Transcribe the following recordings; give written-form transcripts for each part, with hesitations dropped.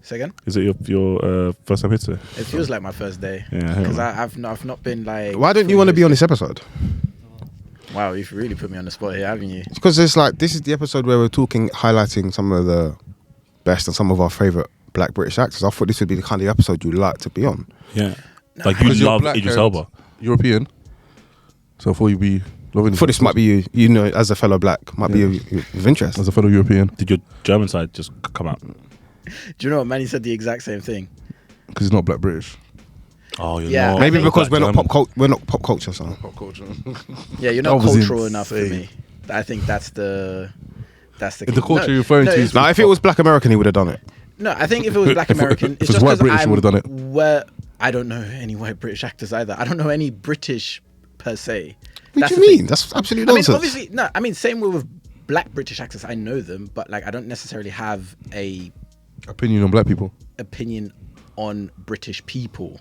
Say again? Is it your first time here? It feels like my first day. Yeah. Because I've not been like... Why don't you want to be on this episode? Wow, you've really put me on the spot here, haven't you? Because it's like, this is the episode where we're highlighting some of the best and some of our favourite black British actors. I thought this would be the kind of episode you'd like to be on. Yeah. Like you love Idris Elba. European. So I thought you'd be loving. I thought this might be you know, as a fellow black, might be of interest. As a fellow European. Did your German side just come out? Do you know what? Manny said the exact same thing. Because he's not black British. Oh, you're Yeah, not. Maybe because we're German. not pop culture, so. Pop culture. Yeah, you're not cultural enough for me. I think that's the If the culture you're referring to is... Now, if it was black American, he would have done it. No, I think if it was black American, it's If it was just white because British, he would have done it. Where I don't know any white British actors either. I don't know any British per se. What do you mean? That's absolute nonsense. Obviously, no. I mean, same with black British actors. I know them, but like, I don't necessarily have a opinion on black people. Opinion on British people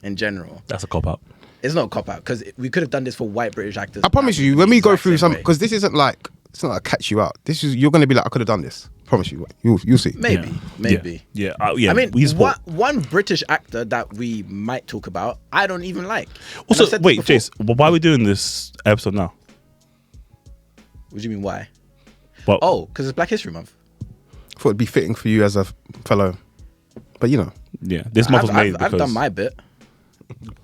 in general. That's a cop out. It's not a cop out because we could have done this for white British actors. I promise you, when we go through some, because this isn't like, it's not like catch you out. This is, you're going to be like, I could have done this. Promise you, you'll see. Maybe. Yeah. I mean, one British actor that we might talk about, I don't even like. Also, wait, Jace, why are we doing this episode now? What do you mean, why? Well, because it's Black History Month. I thought it'd be fitting for you as a fellow, but you know. Yeah, this month was made because... I've done my bit.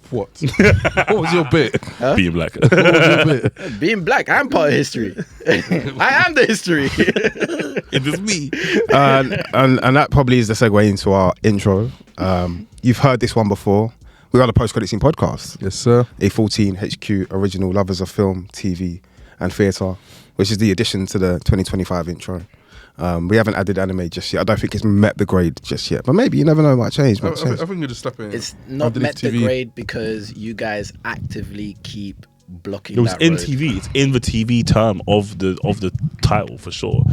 What? What was your bit? Huh? Being black. What was your bit? Being black, I'm part of history. I am the history. It is me. And that probably is the segue into our intro. You've heard this one before. We are the Post-Credit Scene podcast. Yes, sir. A 14 HQ original lovers of film, TV and theatre, which is the addition to the 2025 intro. We haven't added anime just yet. I don't think it's met the grade just yet, but maybe, you never know, it might change. I think you're just stepping. It's not met the grade because you guys actively keep blocking. It was that in road. TV. It's in the TV term of the title for sure.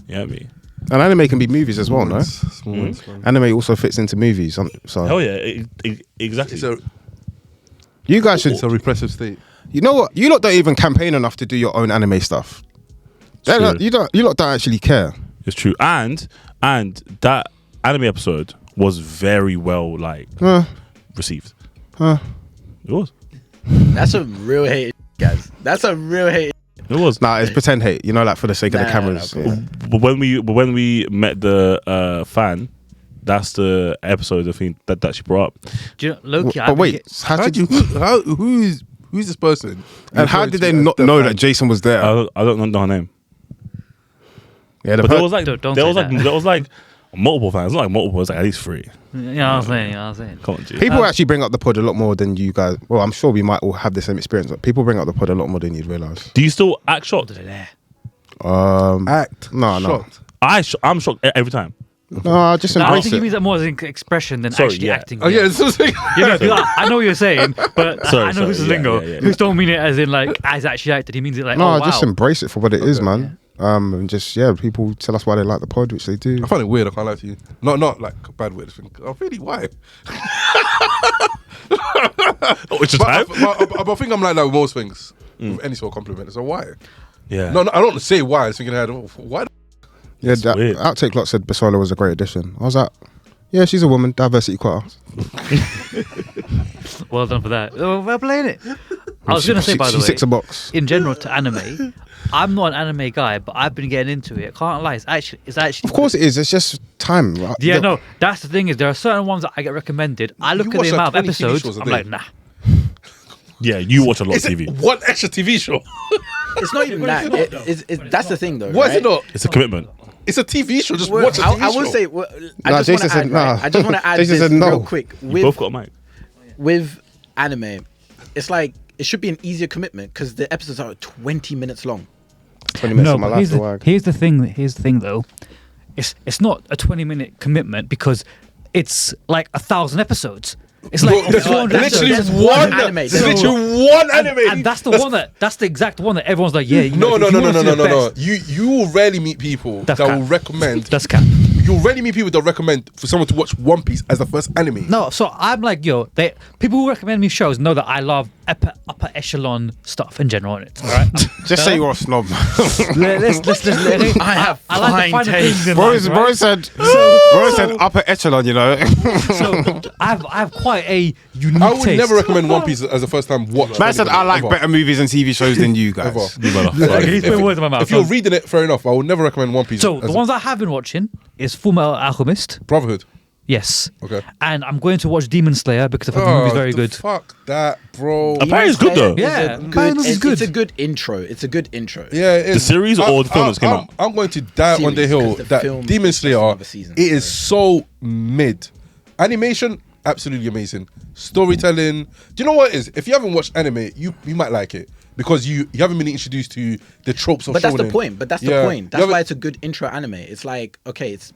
You know what I mean? And anime can be movies as well, no? Small ones, man. Anime also fits into movies. So Hell yeah, exactly. you guys should. It's a repressive state. You know what? You lot don't even campaign enough to do your own anime stuff. You lot don't actually care. It's true, and that anime episode was very well received. Huh. It was. That's a real hate, guys. That's a real hate. It was. Nah, it's pretend hate. You know, like for the sake of the cameras. No, Yeah. But when we met the fan, that's the episode I think that she brought up. Do you know, Loki? But wait, Who's this person? and how did they not know that Jason was there? I don't know her name. Yeah, But there was like Don't multiple fans. Not like multiple. It was like at least 3. You know what I'm saying? Come on, G. people actually bring up the pod a lot more than you guys. Well, I'm sure we might all have the same experience, but people bring up the pod a lot more than you'd realise. Do you still act shocked? Act. No. Shocked. I'm shocked every time. No, I just I embrace think he it. means that more as an expression than actually acting. Oh yeah, that's what I'm saying. You know, 'cause I know what you're saying, but I know who's lingo. yeah. Who's don't mean it as in like as actually acted. He means it like No, oh wow. just embrace it for what it is, man. And just people tell us why they like the pod, which they do. I find it weird. I can't lie to you. Not like a bad weird thing. Oh, really? Why? It's just But I think I'm like that with most things. With any sort of compliment. So why? Yeah. No, I don't want to say why. I was thinking, why? Yeah, that weird. outtake lot said Basola was a great addition. I was like, yeah, she's a woman, diversity quota. Well done for that. Well playing it. I was going to say, by the way, she ticks a box. in general to anime, I'm not an anime guy, but I've been getting into it. Can't lie, it's actually. Of course it is. It's just time, right? Yeah, no. That's the thing is, there are certain ones that I get recommended. I look at the amount of episodes. I'm like, nah. Yeah, you watch a lot of TV. One extra TV show. It's not even that. That's the thing, though. What is it not? It's a commitment. It's a TV show. Just Well, watch a TV show. I will say. Nah, Jason said nah. I just want to add Jason this said no. real quick. You both got a mic. With anime, it's like it should be an easier commitment because the episodes are 20 minutes long. 20 minutes No, of my but life to work. here's the thing though. It's not a 20-minute commitment because it's like 1,000 episodes. It's like literally There's one anime. It's literally one anime. and that's the exact one that everyone's like, yeah. You know, No. if you wanna see the best, You will rarely meet people That's that cap. will recommend. That's cap. You'll rarely meet people that recommend for someone to watch One Piece as the first anime. No, so I'm like, people who recommend me shows know that I love upper echelon stuff in general on it. All right. Just say you're a snob. let's I have fine taste. Bro said upper echelon, you know. So I have quite a unique I would taste. never recommend One Piece as a first time watch. Man said I like better movies and TV shows than you guys. You motherfucker. He's putting words in my mouth. If you're reading it, fair enough. I would never recommend One Piece. So as the a ones I have been watching is Fullmetal Alchemist. Brotherhood. Yes. Okay. And I'm going to watch Demon Slayer because I thought the movie's very good. Fuck that, bro. Apparently it's good though. Yeah, It's a good intro. It's a good intro. Yeah, it is. The series or the film that's came out? I'm going to die on the Series, hill 'cause the that film Demon is Slayer, another season, it is so mid. Animation, absolutely amazing. Storytelling. Do you know what it is? If you haven't watched anime, you might like it. Because you haven't been introduced to the tropes of But that's the shonen. point. That's You That's why it's a good intro anime. It's like, okay, it's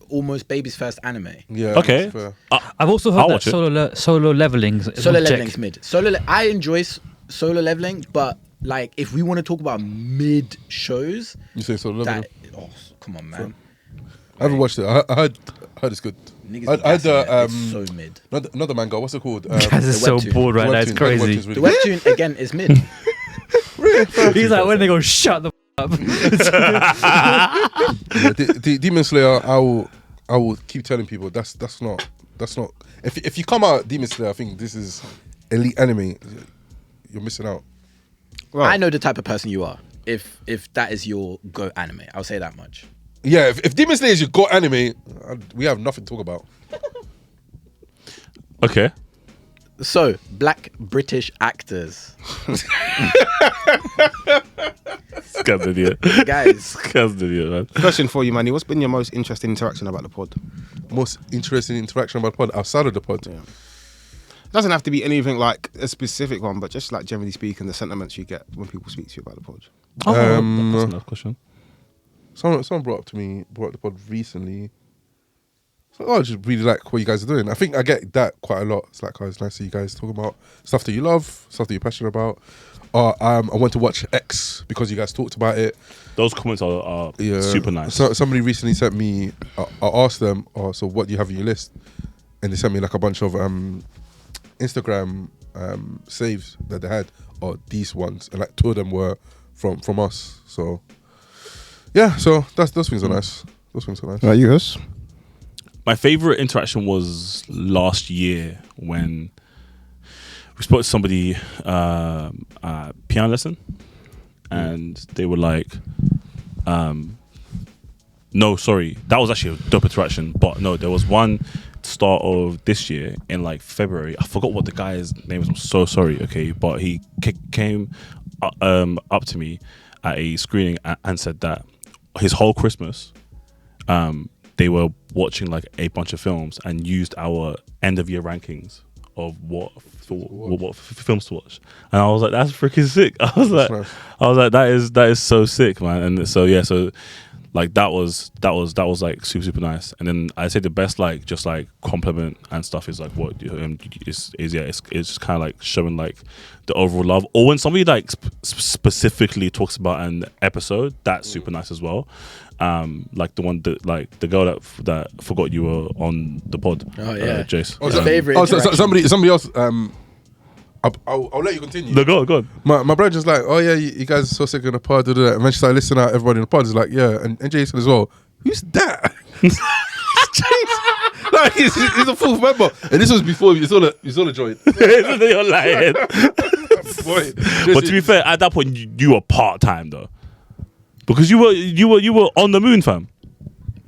almost baby's first anime. Yeah. Okay. that's fair. I've also I'll heard that watch it. solo leveling. Solo leveling's mid. I enjoy solo leveling, but like if we want to talk about mid shows, You say so. that come on, man. I haven't watched it. I heard it's good. Niggas I be heard gassing it. the It's so mid. not the manga. What's it called? Guys is so webtoon. bored right now. It's webtoon. crazy. Webtoon's The really webtoon again is mid. He's like, when they go, shut the up. Yeah, Demon Slayer, I will keep telling people that's not if you come out Demon Slayer, I think this is elite anime, you're missing out. Well, I know the type of person you are. If that is your go anime, I'll say that much. Yeah, if Demon Slayer is your go anime, we have nothing to talk about. Okay. So, black British actors, Scam's an idiot. guys. Scam's an idiot, man. question for you, Manny. What's been your most interesting interaction about the pod? Most interesting interaction about the pod outside of the pod. Yeah. Doesn't have to be anything like a specific one, but just like generally speaking, the sentiments you get when people speak to you about the pod. That's another question. Someone brought up the pod recently. So I just really like what you guys are doing. I think I get that quite a lot. It's like, oh, it's nice to see you guys talking about stuff that you love, stuff that you're passionate about. I went to watch X because you guys talked about it. Those comments are super nice. So somebody recently sent me. I asked them, "Oh, so what do you have on your list?" And they sent me like a bunch of Instagram saves that they had, or these ones, and like two of them were from us. So yeah, so those things are nice. Those things are nice. Right, you Huss? My favorite interaction was last year when we spoke to somebody piano lesson, and they were like, no, sorry, that was actually a dope interaction, but no, there was one start of this year in like February. I forgot what the guy's name was. I'm so sorry. Okay, but he came up to me at a screening and said that his whole Christmas, they were watching like a bunch of films and used our end of year rankings of what films to watch, and I was like, that's freaking sick. I was like, that is so sick, man. And so yeah, so like that was like super nice. And then I say the best like just like compliment and stuff is like what is it's just kind of like showing like the overall love, or when somebody like specifically talks about an episode, that's super nice as well. Like the one that like the girl that forgot you were on the pod. Oh yeah, Jace. His favorite. Somebody else. I'll let you continue. No, go on. My brother just like, oh yeah, you guys are so sick on the pod. And then she started listening out everybody in the pod. Is like, yeah, and Jason as well. Who's that? Like he's a full member, and this was before you saw the joint. You're lying. Boy, But to be fair, at that point you were part time though, because you were on the moon, fam.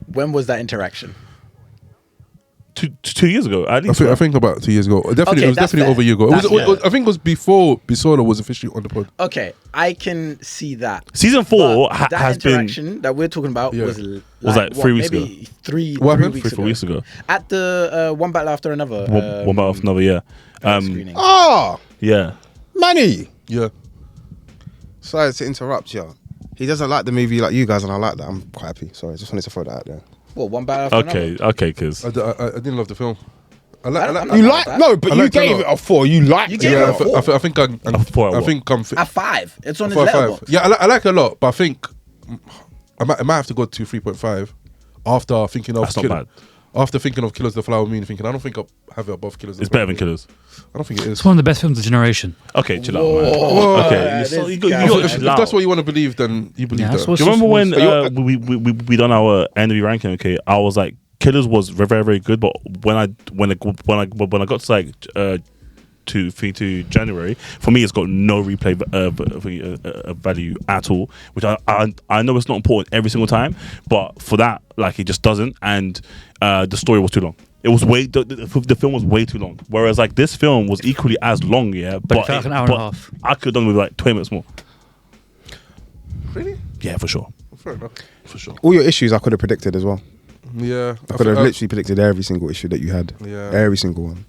When was that interaction? 2 years ago, at least. I think about 2 years ago. Definitely, Okay, it was that's definitely fair. over a year ago. That's I think it was before Bisola was officially on the pod. Okay, I can see that. Season 4 But that has been interaction that we're talking about Yeah. was like 3 weeks ago. maybe three What happened? weeks 4 weeks ago. at the one battle after another. One about another year. Screening. Oh, Yeah. Manny. Yeah. Sorry to interrupt you. He doesn't like the movie like you guys, and I like that. I'm quite happy. Sorry, just wanted to throw that out there. Well, one battle after another. Okay, cause I didn't love the film. I'm You not like that. no, but I you liked it a gave lot. it a 4. You liked You it. gave Yeah, it a 4. I think I'm. four, I what? think I'm. At 5. It's on his 4 or 5. letterbox. Yeah, I like it a lot, but I think I might have to go to 3.5 after thinking of. That's not bad. after thinking of Killers of the Flower Moon, thinking I don't think I'll have it above Killers. It's better than Killers. I don't think it is. It's one of the best films of the generation. Okay, chill out, man. Whoa. Okay, This you guy. got If that's what you want to believe, then you believe Yeah, that's that. what- Do you remember when So we done our end of the ranking? Okay, I was like, Killers was very very, very good, but when I got to like to January, for me it's got no replay value at all. Which I know it's not important every single time, but for that, like, it just doesn't. And the story was too long. It was the film was way too long. Whereas like this film was equally as long, yeah. But it felt like an hour and a half. I could have done with like 20 minutes more. Really? Yeah, for sure. Fair enough. For sure. All your issues I could have predicted as well. Yeah. I could have literally predicted every single issue that you had. Yeah. Every single one.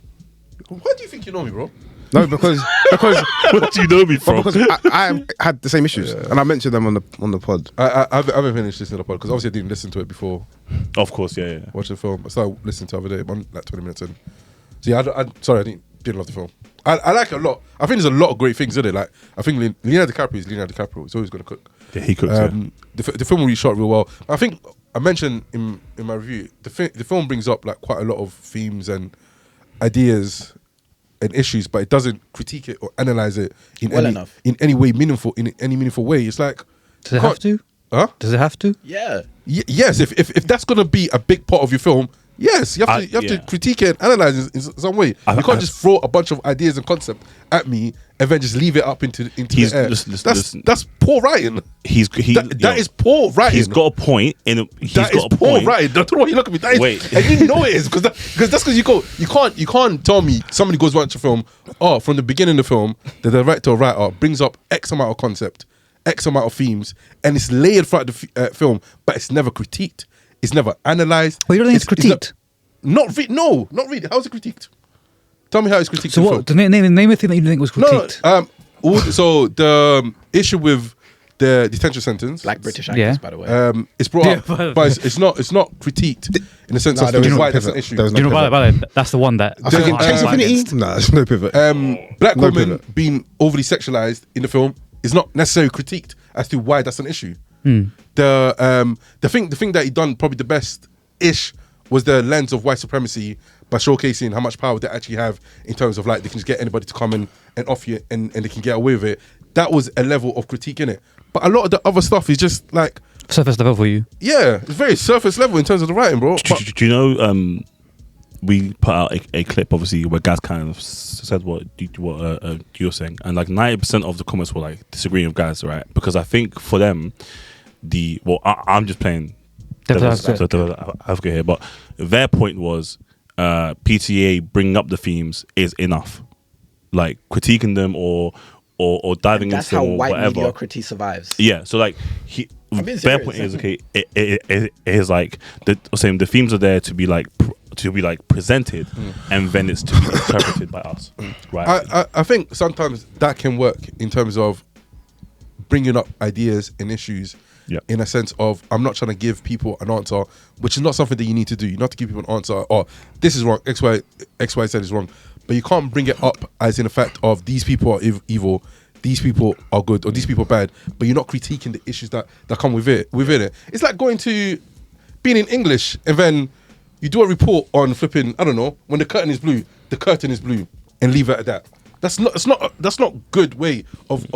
Why do you think you know me, bro? No, because Where do you know me from? because I had the same issues, and I mentioned them on the pod. I haven't finished listening to the pod because obviously I didn't listen to it before Of course, yeah. watching the film. I started listening to it the other day, I'm like 20 minutes in. So yeah, I didn't love the film. I like it a lot. I think there's a lot of great things in it. Like, I think Leonardo DiCaprio is Leonardo DiCaprio. He's always going to cook. Yeah, he cooks. The film really shot real well. I think I mentioned in my review, the film brings up like quite a lot of themes and ideas and issues, but it doesn't critique it or analyze it in any way meaningful way. It's like, Does it have to? huh? Does it have to? Yeah. Yes, if that's gonna be a big part of your film, yes, you have to critique it and analyze it in some way. You can't just throw a bunch of ideas and concept at me and then just leave it up into the air. Listen. That's poor writing. That is poor writing. He's got a point. That is poor writing. I don't know why you look at me. That is, Wait. and you know it is because you can't tell me somebody goes watch a film. Oh, from the beginning of the film, the director or writer brings up X amount of concept, X amount of themes, and it's layered throughout the film, but it's never critiqued. It's never analysed. Well, you don't think it's critiqued? Not really. How's it critiqued? Tell me how it's critiqued. So in the what? film. Name a thing that you didn't think was critiqued. So the issue with the detention sentence, Black British actors, Yeah. by the way. it's brought up, Yeah, but it's not critiqued in the sense Nah, of there was no why that's an pivot. issue. There was Do you know pivot. about it? That's the one that. I think in There's- Chase Infinity, nah, there's no pivot. Black No women pivot. being overly sexualized in the film is not necessarily critiqued as to why that's an issue. The thing that he done probably the best ish was the lens of white supremacy by showcasing how much power they actually have in terms of like they can just get anybody to come and off you and they can get away with it. That was a level of critique in it. But a lot of the other stuff is just like, Surface level for you. yeah, it's very surface level in terms of the writing, bro. Do you know? We put out a clip, obviously, where Gaz kind of said what you're saying, and like 90% of the comments were like disagreeing with Gaz, right? Because I think for them, I'm just playing devil's advocate here, but their point was PTA bringing up the themes is enough, like critiquing them or diving That's into how them or white whatever. mediocrity survives. Yeah, so like being their serious. point is okay. It is like the themes are there to be like presented, and then it's to be interpreted by us, right? I think sometimes that can work in terms of bringing up ideas and issues. Yeah. In a sense of, I'm not trying to give people an answer, which is not something that you need to do. You not to give people an answer, or this is wrong, X, Y, Z is wrong. But you can't bring it up as in the fact of these people are evil, these people are good, or these people are bad. But you're not critiquing the issues that come within it. It's like going to being in English and then you do a report on flipping, I don't know, when the curtain is blue, and leave it at that. That's not good way of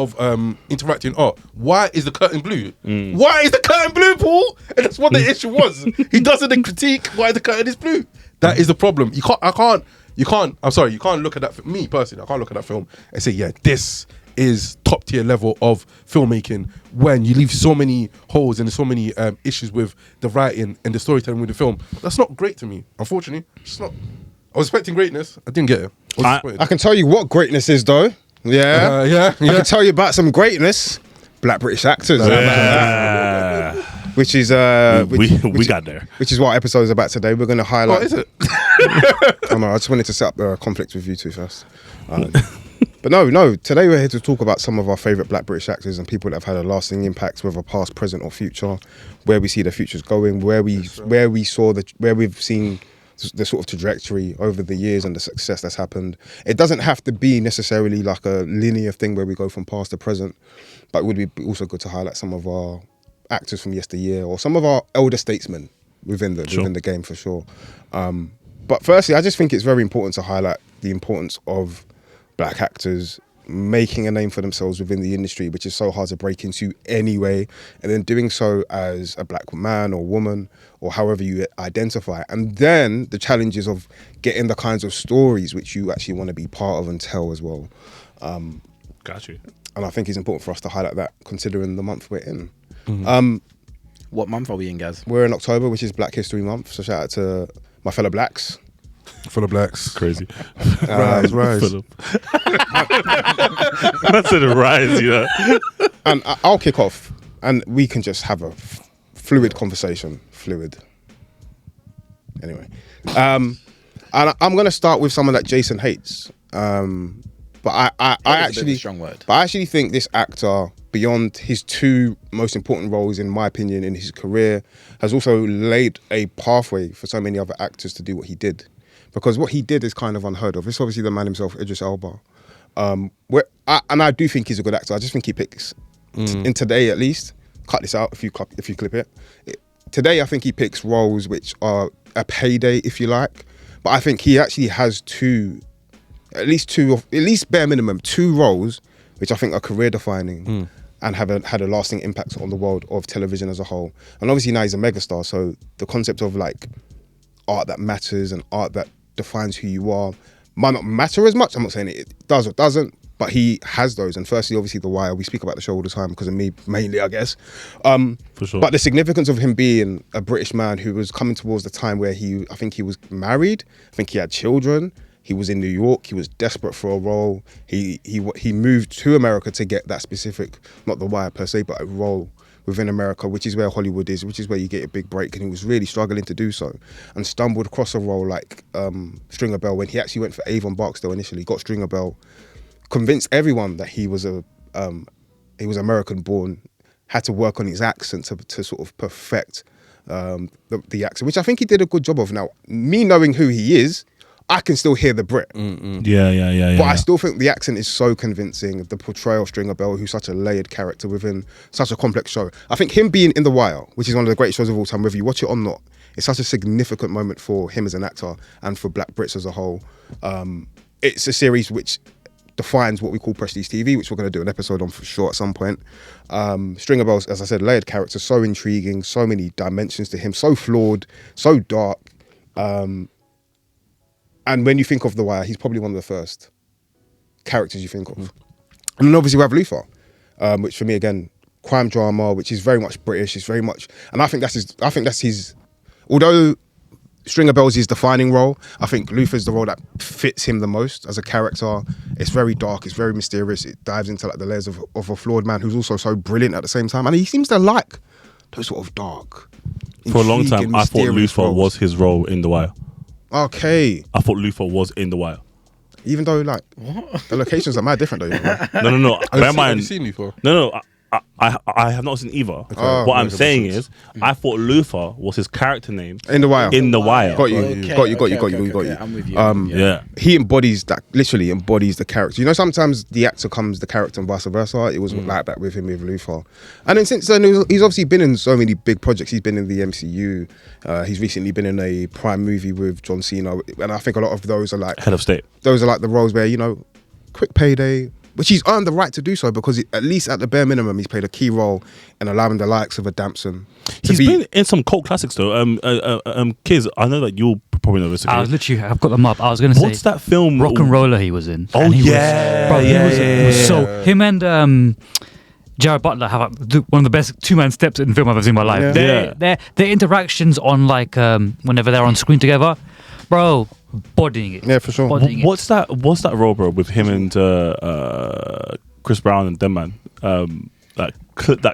interacting. Oh, why is the curtain blue? Why is the curtain blue, Paul? And that's what the issue was. He doesn't critique why the curtain is blue. That is the problem. You can't look at that. Me personally, I can't look at that film and say, yeah, this is top tier level of filmmaking when you leave so many holes and there's so many issues with the writing and the storytelling with the film. That's not great to me, unfortunately. It's not. I was expecting greatness. I didn't get it. I can tell you what greatness is, though. Yeah. I can tell you about some greatness. Black British actors. Which is we got there. Which is what episode is about today. We're going to highlight. What is it? Oh, no, I just wanted to set up the conflict with you two first. But no. Today we're here to talk about some of our favourite Black British actors and people that have had a lasting impact, whether past, present, or future. Where we see the future's going. Where we've seen the sort of trajectory over the years and the success that's happened. It doesn't have to be necessarily like a linear thing where we go from past to present, but it would be also good to highlight some of our actors from yesteryear or some of our elder statesmen within the game for sure. But firstly, I just think it's very important to highlight the importance of black actors making a name for themselves within the industry, which is so hard to break into anyway, and then doing so as a black man or woman or however you identify. And then the challenges of getting the kinds of stories which you actually want to be part of and tell as well. Got you. And I think it's important for us to highlight that considering the month we're in. What month are we in, Gaz? We're in October, which is Black History Month. So shout out to my fellow blacks. Full of blacks. Crazy. Rise. That's a rise, yeah. And I'll kick off and we can just have a fluid conversation. Fluid. Anyway. And I'm going to start with someone that Jason hates. But I actually, strong word. But I actually think this actor, beyond his two most important roles, in my opinion, in his career, has also laid a pathway for so many other actors to do what he did. Because what he did is kind of unheard of. It's obviously the man himself, Idris Elba. And I do think he's a good actor. I just think he picks, in today at least, cut this out if you clip it. Today, I think he picks roles which are a payday, if you like. But I think he actually has at least bare minimum, two roles which I think are career defining and have had a lasting impact on the world of television as a whole. And obviously now he's a megastar, so the concept of like art that matters and art that defines who you are might not matter as much. I'm not saying it does or doesn't, but he has those. And firstly, obviously The Wire, we speak about the show all the time because of me mainly, I guess. For sure. But the significance of him being a British man who was coming towards the time where I think he was married, I think he had children, he was in New York, he was desperate for a role. He moved to America to get that specific, not The Wire per se, but a role within America, which is where Hollywood is, which is where you get a big break, and he was really struggling to do so, and stumbled across a role like Stringer Bell when he actually went for Avon Barksdale initially, got Stringer Bell, convinced everyone that he was American born, had to work on his accent to sort of perfect the accent, which I think he did a good job of. Now, me knowing who he is, I can still hear the Brit. Yeah. But I still think the accent is so convincing. The portrayal of Stringer Bell, who's such a layered character within such a complex show. I think him being in The Wire, which is one of the great shows of all time, whether you watch it or not, it's such a significant moment for him as an actor and for Black Brits as a whole. It's a series which defines what we call prestige TV, which we're going to do an episode on for sure at some point. Stringer Bell, as I said, layered character, so intriguing, so many dimensions to him, so flawed, so dark. And when you think of The Wire, he's probably one of the first characters you think of. And then obviously we have Luther, which for me, again, crime drama, which is very much British. It's very much, and I think that's his. Although Stringer Bell's his defining role, I think Luther's the role that fits him the most as a character. It's very dark. It's very mysterious. It dives into like the layers of a flawed man who's also so brilliant at the same time, and he seems to like those sort of dark. For a long time, I thought Luther roles. was his role in The Wire. Okay. I thought Luther was in The Wire. Even though, like, the locations are mad different, though. You know? No. Have you seen Luther? No. I have not seen either. What I'm saying is, I thought Luther was his character name In The Wire. in The Wire. Got you. Okay, Got you. I'm with you. Yeah. He embodies that, literally embodies the character. You know, sometimes the actor comes the character and vice versa. It was like that with him, with Luther. And then since then, he's obviously been in so many big projects. He's been in the MCU. He's recently been in a Prime movie with John Cena. And I think a lot of those are like... Head of State. Those are like the roles where, you know, quick payday, which he's earned the right to do so because at least at the bare minimum, he's played a key role in allowing the likes of a Damson to He's be... been in some cult classics though. Kids, I know that you'll probably know this. I've got them up. I was going to say, what's that film? Rock and Roller he was in. Oh, And he yeah. He was so... Him and Jared Butler have one of the best two-man steps in film I've ever seen in my life. Yeah. Their interactions on like whenever they're on screen together, bro, bodying it. Yeah, for sure. Bodying it. What's that role, bro, with him and Chris Brown and them man? That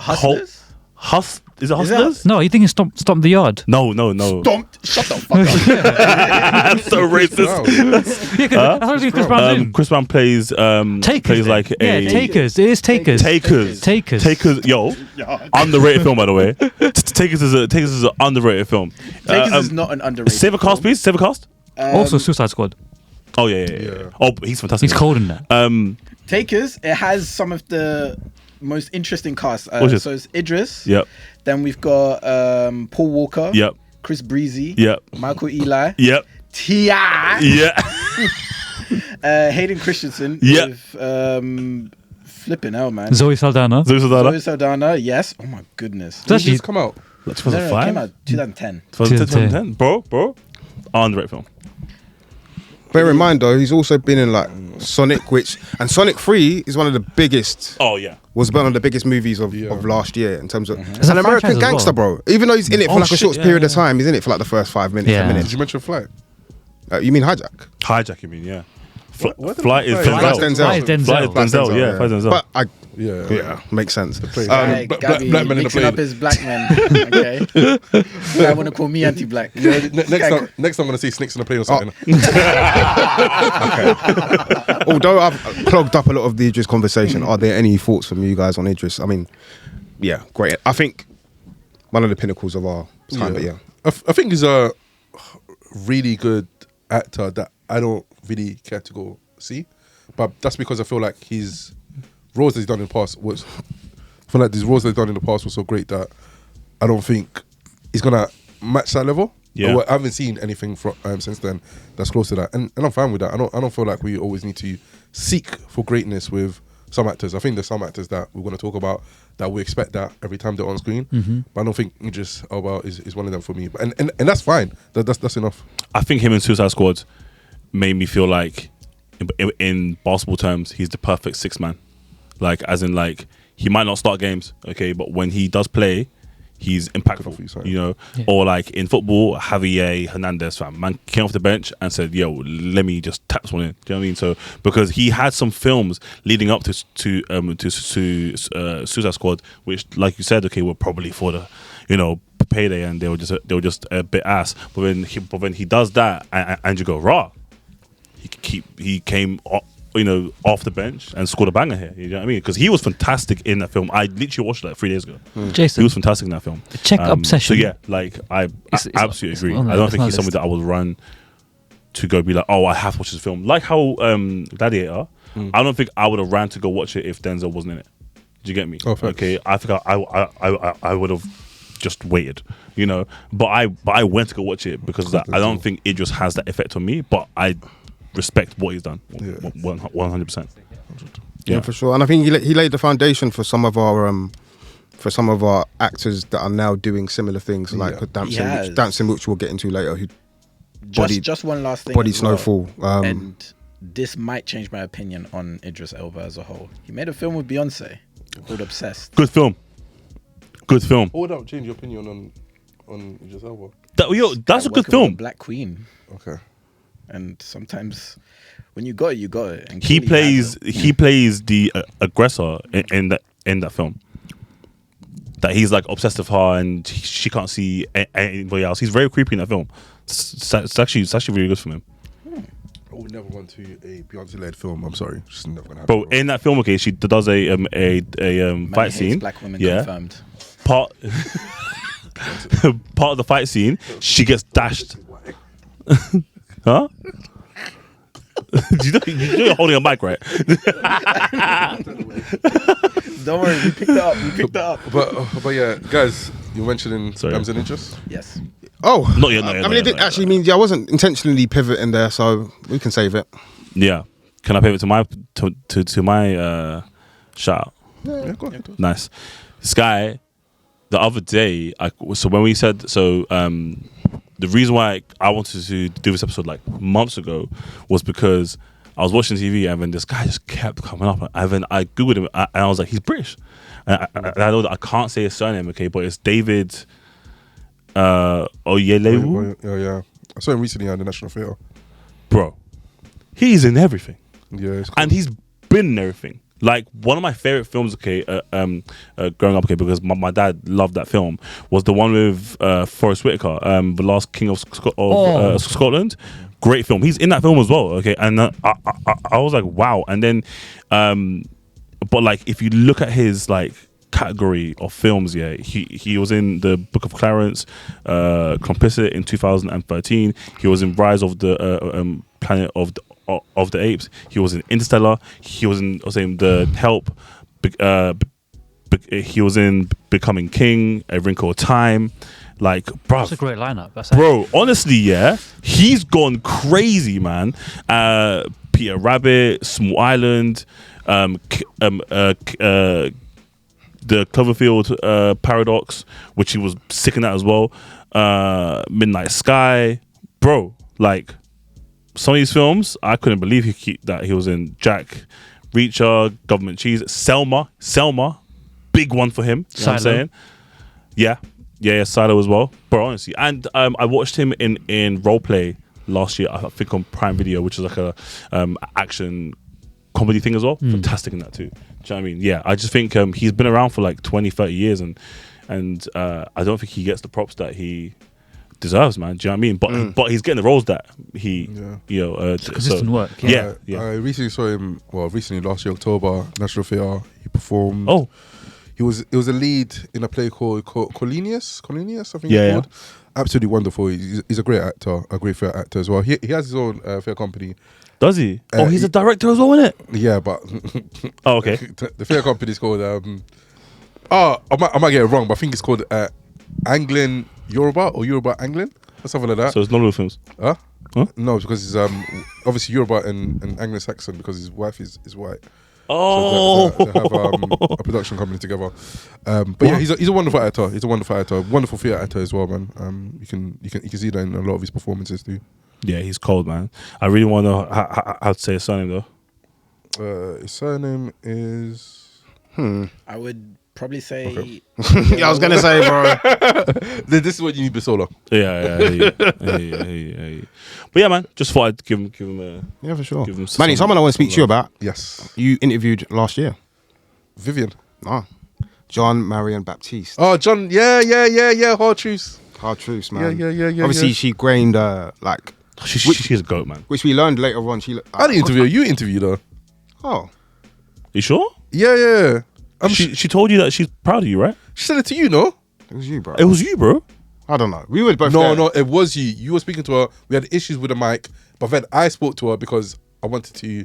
whole Hustlers? Huss. Is it Is that- Hustlers? No, you think it's Stomp the Yard? No. Stomped. Shut the fuck up. That's so racist. Yeah, 'cause I thought it was Chris Brown's in. Chris Brown plays Takers. plays like a Takers. It is Takers. Takers. Yo, underrated film by the way. Takers is an underrated film. Takers is not an underrated. Save a cast, please. Save a cast. Also Suicide Squad. Oh yeah. Oh, he's fantastic. He's cold in that. Takers, it has some of the most interesting casts. What's it? So it's Idris. Yep. Then we've got Paul Walker. Yep. Chris Breezy. Yep. Michael Eli. Yep. T.I. Yeah. Hayden Christensen. Yep. With flipping hell, man. Zoe Saldana. Zoe Saldana. Yes. Oh my goodness. Did Actually- it just come out? No, 2005. it came out 2010. 2010. Bro. Underrated film. Bear in mind though, he's also been in like Sonic, and Sonic 3 is one of the biggest. Oh yeah. Was one of the biggest movies of Yeah. last year in terms of. It's It's an a American franchise as gangster, well. bro. Even though he's in it for Oh, like a shit, short yeah, period of yeah. time, he's in it for like the first 5 minutes, Yeah. 10 Did minutes. you mention Flight? You mean Hijack? Hijack, you mean? Yeah. What the Flight is fuck? Flight's Denzel. Denzel. Flight is Denzel. Flight is Denzel. Yeah. yeah. Flight is Denzel. But I, Yeah. yeah, makes sense. play. Right, Black- Gabby black men in the mixing plane. up his black men. Okay. I want to call me anti-black. Yeah, next I'm gonna see Snakes on the plane or something. Although I've clogged up a lot of the Idris conversation, are there any thoughts from you guys on Idris? I mean, yeah, great. I think one of the pinnacles of our time, but yeah. I think he's a really good actor that I don't really care to go see, but that's because I feel like his roles that he's done in the past was. I feel like these roles that he's done in the past were so great that I don't think he's gonna match that level. Yeah. I haven't seen anything from since then that's close to that, and I'm fine with that. I don't feel like we always need to seek for greatness with some actors. I think there's some actors that we're going to talk about that we expect that every time they're on screen, but I don't think Idris Elba is one of them for me. And that's fine. That's enough. I think him in Suicide Squad made me feel like, in basketball terms, he's the perfect six man. Like, as in, like, he might not start games, okay, but when he does play, he's impactful, you know. Yeah. Or like in football, Javier Hernandez, man came off the bench and said, "Yo, let me just tap this one in." Do you know what I mean? So because he had some films leading up to Suicide Squad, which, like you said, okay, were probably for the, you know, payday, and they were just a bit ass. But when he does that, and you go, raw, he came off the bench and scored a banger here. You know what I mean? Because he was fantastic in that film. I literally watched it like 3 days ago. Jason, He was fantastic in that film. check Obsession. So yeah, like I It's absolutely agree. on I the- don't it's think on he's the somebody that I would run to go be like, oh, I have to watch this film. Like how Gladiator. I don't think I would have ran to go watch it if Denzel wasn't in it. Do you get me? Oh, facts. Okay, I think I would have just waited, you know. But I went to go watch it because of that. I don't think Idris has that effect on me, but I respect what he's done. Yeah. 100%. Yeah, for sure. And I think he laid the foundation for some of our actors that are now doing similar things, like He has. Dancing, which we'll get into later. Who Just one last thing. body as well. Snowfall. And this might change my opinion on Idris Elba as a whole. He made a film with Beyonce called Obsessed. Good film. Or would that change your opinion on Idris Elba? That's a Like good working with film. a Black Queen. Okay. And sometimes when you got it, you got it. And He clearly has plays it. the aggressor in that film. That he's like obsessed with her and she can't see anybody else. He's very creepy in that film. It's actually really good for him, I would never want to a Beyonce-led film. I'm sorry, it's never gonna happen. bro. In that film, okay, she does a Manny fight hates scene. Black women Yeah, confirmed. part of the fight scene, she gets dashed. Huh? you know you're holding a mic, right? Don't worry, we picked it up. But yeah, guys, you're mentioning Sorry. Damson Idris. Yes. Oh, Not yet, I mean, it didn't actually mean I wasn't intentionally pivoting there, so we can save it. Yeah. Can I pivot to my shout out? Yeah, go ahead. Nice. This guy, the other day, when we said, the reason why I wanted to do this episode like months ago was because I was watching TV and then this guy just kept coming up. And then I Googled him and I was like, he's British. And I know that I can't say his surname, okay, but it's David Oyelewu. Yeah. I saw him recently at the National Theatre. Bro, he's in everything. Yeah, it's cool. And he's been in everything. Like, one of my favorite films, okay, growing up, okay, because my dad loved that film, was the one with Forrest Whitaker, The Last King of Scotland. Great film. He's in that film as well, okay, and I was like, wow. And then, but like, if you look at his like category of films, yeah, he was in the Book of Clarence, Complicit in 2013. He was in Rise of the Planet of the Apes. He was in Interstellar. He was in The Help, he was in Becoming King, A Wrinkle of Time. Like, bro, That's a great lineup. bro, honestly, yeah, he's gone crazy, man. Peter Rabbit, Small Island, the Cloverfield Paradox, which he was sick in that as well. Midnight Sky, bro. Like, some of these films, I couldn't believe that he was in. Jack Reacher, Government Cheese, Selma, big one for him. You know what I'm saying? Yeah, Silo as well, bro. Honestly, and I watched him in Roleplay last year. I think on Prime Video, which is like a action comedy thing as well. Fantastic in that too. Do you know what I mean? Yeah, I just think he's been around for like 20, 30 years, and I don't think he gets the props that he deserves, man. Do you know what I mean? But he's getting the roles that he, consistent work. Yeah. I recently saw him. Well, recently last year, October, National Theatre. He performed. Oh. It was a lead in a play called Colenius, I think Yeah, it's called. Absolutely wonderful. He's a great actor, a great theatre actor as well. He has his own theatre company. Does he? He's a director as well, isn't it? Yeah, but oh, okay. The theatre company is called. I might get it wrong, but I think it's called Anglian Yoruba or Yoruba Anglian or something like that. So it's Nollywood films. Huh? No, because he's obviously Yoruba and Anglo-Saxon because his wife is white. Oh, so they have a production company together. But yeah, he's a wonderful actor. He's a wonderful actor, wonderful theatre actor as well, man. You can see that in a lot of his performances too. yeah, he's cold, man. I really want to know how to say his surname though. His surname is. I would probably say. Okay. Yeah, I was gonna say, bro. This is what you need Bisola. Yeah. But yeah, man, just thought I'd give him a. Yeah, for sure. Give him Manny, someone I want to speak to you about. Yes, You interviewed last year. Vivian. John, Marianne, Baptiste. Oh, John. Yeah. Hard truths. Hard truths, man. Yeah. Obviously, she grained like, She's a goat, man. which we learned later on. I didn't interview her. You interviewed her. Oh, You sure? Yeah. She told you that she's proud of you, right? She said it to you, no? it was you, bro. It was you, bro. I don't know. We were both there. No, it was you. You were speaking to her. We had issues with the mic, but then I spoke to her because I wanted to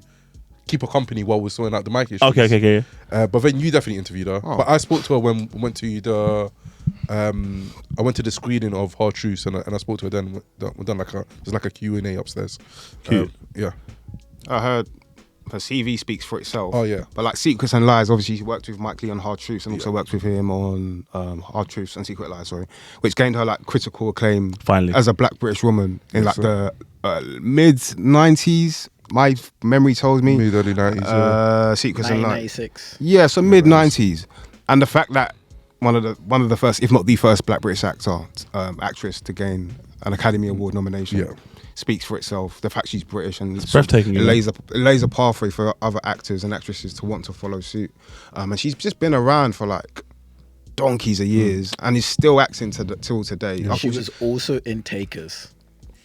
keep her company while we're sorting out the mic issues. Okay. But then you definitely interviewed her. Oh. But I spoke to her when we went to the I went to the screening of Hard Truths and I spoke to her then. We done like a Q&A upstairs. Cute. Yeah. I heard her CV speaks for itself. Oh, yeah. But like Secrets and Lies, obviously she worked with Mike Lee on Hard Truths and also worked with him on Hard Truths and Secret Lies, which gained her like critical acclaim Finally. as a black British woman in Yes, like the mid-90s. My memory tells me. Mid-early 90s, Secrets and Lies. 1996. Yeah, so mid-90s. And the fact that one of the first, if not the first black British actress to gain an Academy Award nomination. Yeah. Speaks for itself. The fact she's British and It's breathtaking, it isn't lays a pathway for other actors and actresses to want to follow suit. And she's just been around for like donkeys of years and is still acting till today. I She thought was also in Takers.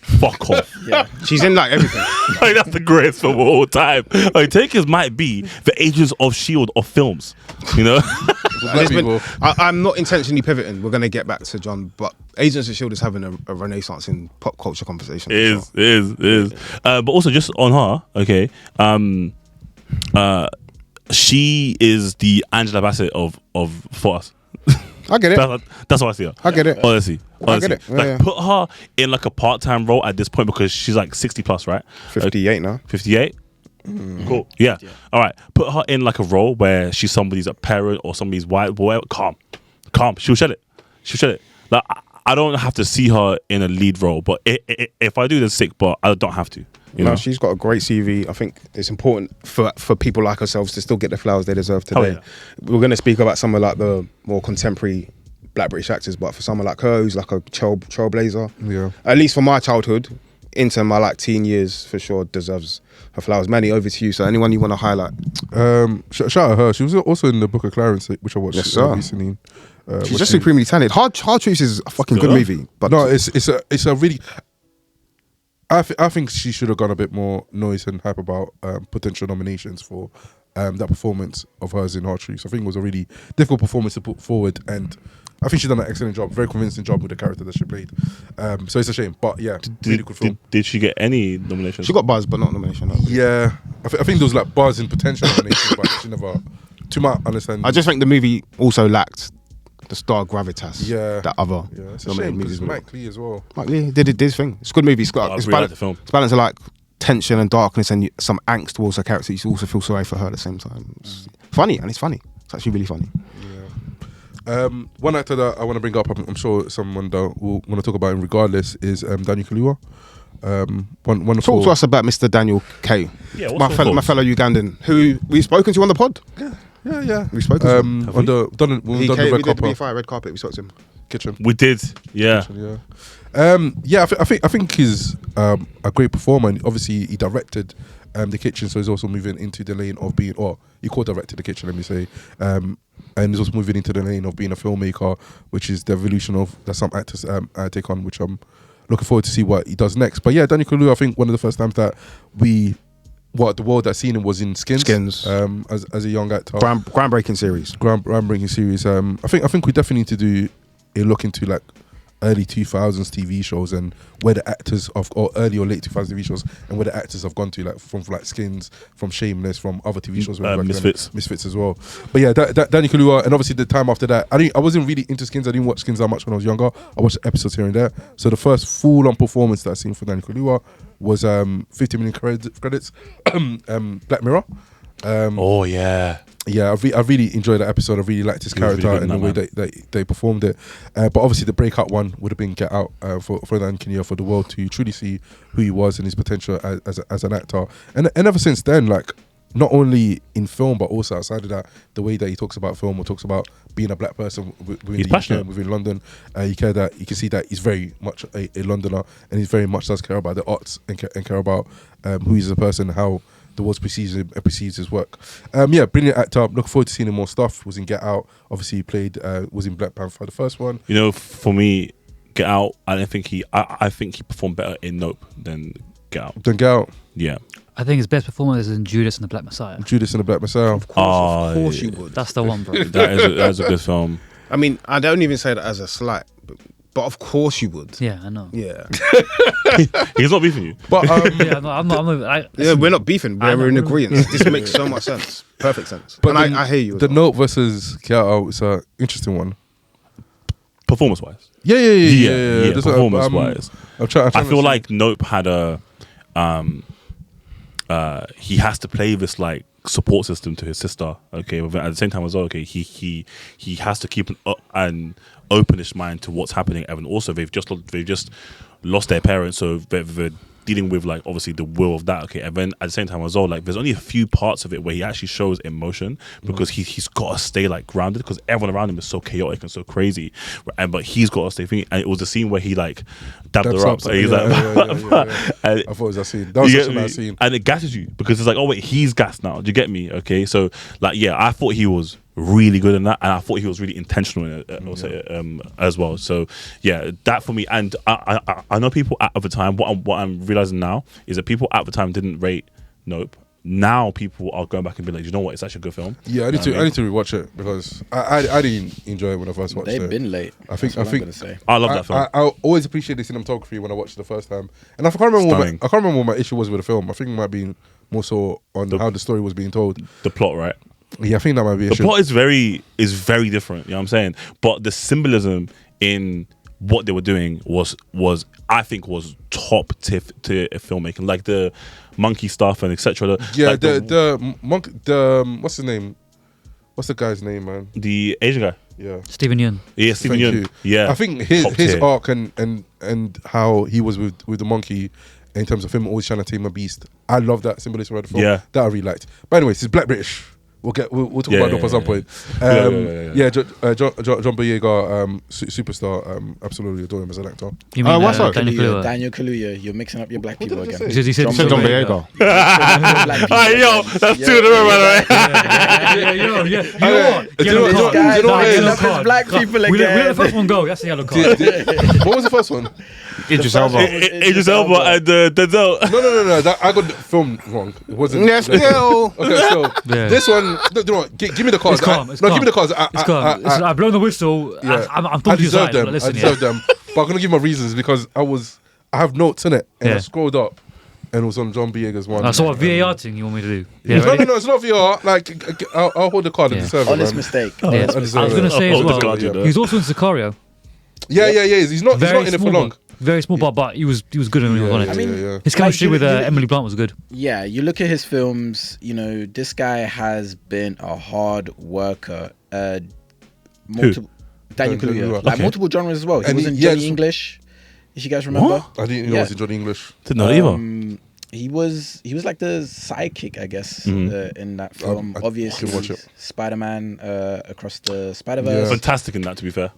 Fuck off. Yeah. she's in like everything. Like, that's the greatest film of all time. Like, Takers might be the Agents of S.H.I.E.L.D. of films. You know? Black people. I'm not intentionally pivoting. We're going to get back to John, but Agents of S.H.I.E.L.D. is having a renaissance in pop culture conversation. It is. But also just on her, okay. She is the Angela Bassett of for us. I get it. That's how I see her. I get it. Honestly. I get it. Like, Yeah. put her in like a part-time role at this point because she's like 60 plus, right? 58 now. 58. Cool. Yeah. All right. Put her in like a role where she's somebody's a parent or somebody's wife. Whatever. Calm. She'll shed it. Like, I don't have to see her in a lead role, but if I do, then sick. But I don't have to. You know? She's got a great CV. I think it's important for people like ourselves to still get the flowers they deserve today. Oh, yeah. We're going to speak about some of like the more contemporary black British actors, but for someone like her who's like a trailblazer, at least for my childhood into my like teen years, for sure deserves her flowers. Manny, over to you. So anyone you want to highlight? Shout out her. She was also in the Book of Clarence, which I watched recently. She's just supremely talented. Hard Truths is a fucking good movie, but no, it's a really. I think she should have gone a bit more noise and hype about potential nominations for that performance of hers in Hard Truths. I think it was a really difficult performance to put forward, and I think she's done an excellent job, very convincing job with the character that she played. So it's a shame, but yeah, really good film. Did she get any nominations? she got buzz, but not nomination. No. Yeah, I think there was like buzz and potential nominations, but she never to my understanding, I just think the movie also lacked the star gravitas. Yeah. That other. yeah, it's a nominated shame because movies would. Mike Lee as well. Mike Lee did his thing. It's a good movie. It's got I it's, really like balance, the film. it's balance of like tension and darkness and some angst towards the character. You also feel sorry for her at the same time. It's funny, and it's funny. It's actually really funny. One actor that I want to bring up, I'm sure someone that will want to talk about him regardless, is Daniel Kaluuya. Wonderful. Talk to us about Mr. Daniel Kaluuya. Yeah, what's my your fellow thoughts? Ugandan, who we've spoken to on the pod. Yeah. We've spoken to him. On the done He the came, red we did the carpet BFI red carpet. We spoke to him. kitchen. We did, yeah. Yeah. I think he's a great performer, and obviously he directed the kitchen, so he's also moving into the lane of being, or he co-directed the kitchen, let me say, and he's also moving into the lane of being a filmmaker, which is the evolution of that some actors take on, which I'm looking forward to see what he does next. But yeah, Daniel Kaluuya, I think one of the first times that the world that seen him was in Skins. As a young actor, Groundbreaking series. groundbreaking series. I think we definitely need to do a look into like early 2000s TV shows and where the actors of, or early or late 2000s TV shows, and where the actors have gone to, like from like Skins, from Shameless, from other TV shows, Misfits as well. But yeah, Daniel Kaluuya, and obviously the time after that, I wasn't really into Skins. I didn't watch Skins that much when I was younger. I watched episodes here and there. So the first full-on performance that I seen for Daniel Kaluuya was 50 million credits, Black Mirror. Oh yeah. Yeah, I really enjoyed that episode. I really liked his character really good and the way they performed it. But obviously, the breakout one would have been Get Out for Dan Kaluuya, for the world to truly see who he was and his potential as an actor. And ever since then, like, not only in film but also outside of that, the way that he talks about film or talks about being a black person within He's the passionate. UK, within London, you can see that he's very much a Londoner, and he very much does care about the arts and care about who he's as a person, how the world perceives him and perceives his work. Yeah, brilliant actor. Looking forward to seeing him more stuff. Was in Get Out. Obviously, he played. Was in Black Panther, the first one. You know, for me, Get Out, I think he performed better in Nope than Get Out. Then Get Out. Yeah. I think his best performance is in Judas and the Black Messiah. Judas and the Black Messiah. Of course you would. That's the one, bro. that is a good film. I mean, I don't even say that as a slight, but of course you would. Yeah, I know. Yeah. He's not beefing you. But Yeah, no, I'm not. Yeah, we're not beefing. I know. We're in agreement. This makes so much sense. Perfect sense. But And I hear you. as The well. Note versus Get Out is an interesting one. Performance wise. Yeah. That's what Performance wise. I'm trying I to feel see. like Nope had he has to play this like support system to his sister, okay, but at the same time as well, okay, he has to keep an openish mind to what's happening. And also they've just lost their parents, so they're dealing with like obviously the will of that, okay. And then at the same time as well, like there's only a few parts of it where he actually shows emotion, because he's got to stay like grounded, because everyone around him is so chaotic and so crazy, but he's got to stay thinking. And it was the scene where he like dabbed her up, and he's like I thought it was that scene. That was such a nice scene. and it gasses you, because it's like, oh wait, he's gassed now. Do you get me? Okay, so like, yeah, I thought he was really good in that, and I thought he was really intentional in it also, as well. So yeah, that for me. And I know people at the time, what I'm realizing now is that people at the time didn't rate Nope. Now people are going back and be like, you know what, it's actually a good film. Yeah, I need to rewatch it, because I didn't enjoy it when I first watched it. They've been late. I think That's what I'm gonna say. I love that film. I always appreciate the cinematography when I watched it the first time, and I can't remember what my issue was with the film. I think it might be more so on how the story was being told. The plot, right? Yeah, I think that might be an The issue. plot is very different, you know what I'm saying? But the symbolism in what they were doing was I think was top tip to filmmaking, like the monkey stuff and etc. Yeah, like the monk, what's his name? What's the guy's name, man? the Asian guy. Yeah. Stephen Yeun. Yeah, Stephen Thank Yeun. you. Yeah, I think Top his tier. arc and how he was with the monkey, in terms of him always trying to tame a beast. I love that symbolism of the film. Yeah. That I really liked. But anyways, he's Black British. We'll talk Yeah, about yeah, Dope at some yeah. point. Yeah. John Boyega, superstar. Absolutely adore him as an actor. You mean what's up? Daniel Kaluuya? Daniel Kaluuya, you're mixing up your black people did I again. just say? He said John Boyega. Boyega. Hey, yo, that's two in a row, by the way. Yeah. Do you Yellow know- card. do you know what it is? Yellow It's black card. people We let again. the first one go. That's a yellow card. What was the first one? Idris Elba. Idris Elba and Denzel. No. I got the film wrong. It wasn't. Yes, still. Okay, so Yeah. this one. No, you know what? Give me the cards. It's calm. Give me the cards. It's calm. Listen, I've blown the whistle. Yeah. I'm I talking to your deserve side. them. But listen, I deserve them. But I'm gonna give my reasons, because I have notes in it, and I Yeah. scrolled up, and it was on John Boyega's one. So what VAR thing you want me to do? No, it's not VR. Like, I'll hold the card and Yeah. deserve Honest it, man. mistake. Yeah, I was going to say as Oh, well, this guy, dude. he was also in Sicario. Yeah. He's not in it for long. But, very small, but he was good when he was on it. I mean, his chemistry like, with Emily Blunt was good. Yeah, you look at his films, you know, this guy has been a hard worker. Daniel Kaluuya. Like Okay. multiple genres as well. He And was he- in yeah, Johnny English. If you guys remember. What? I didn't know it was in Johnny English. Didn't know either. He was like the sidekick, I guess, Mhm. in that film. I Obviously, can watch it. Spider-Man across the Spider-Verse. Fantastic in that, to be fair.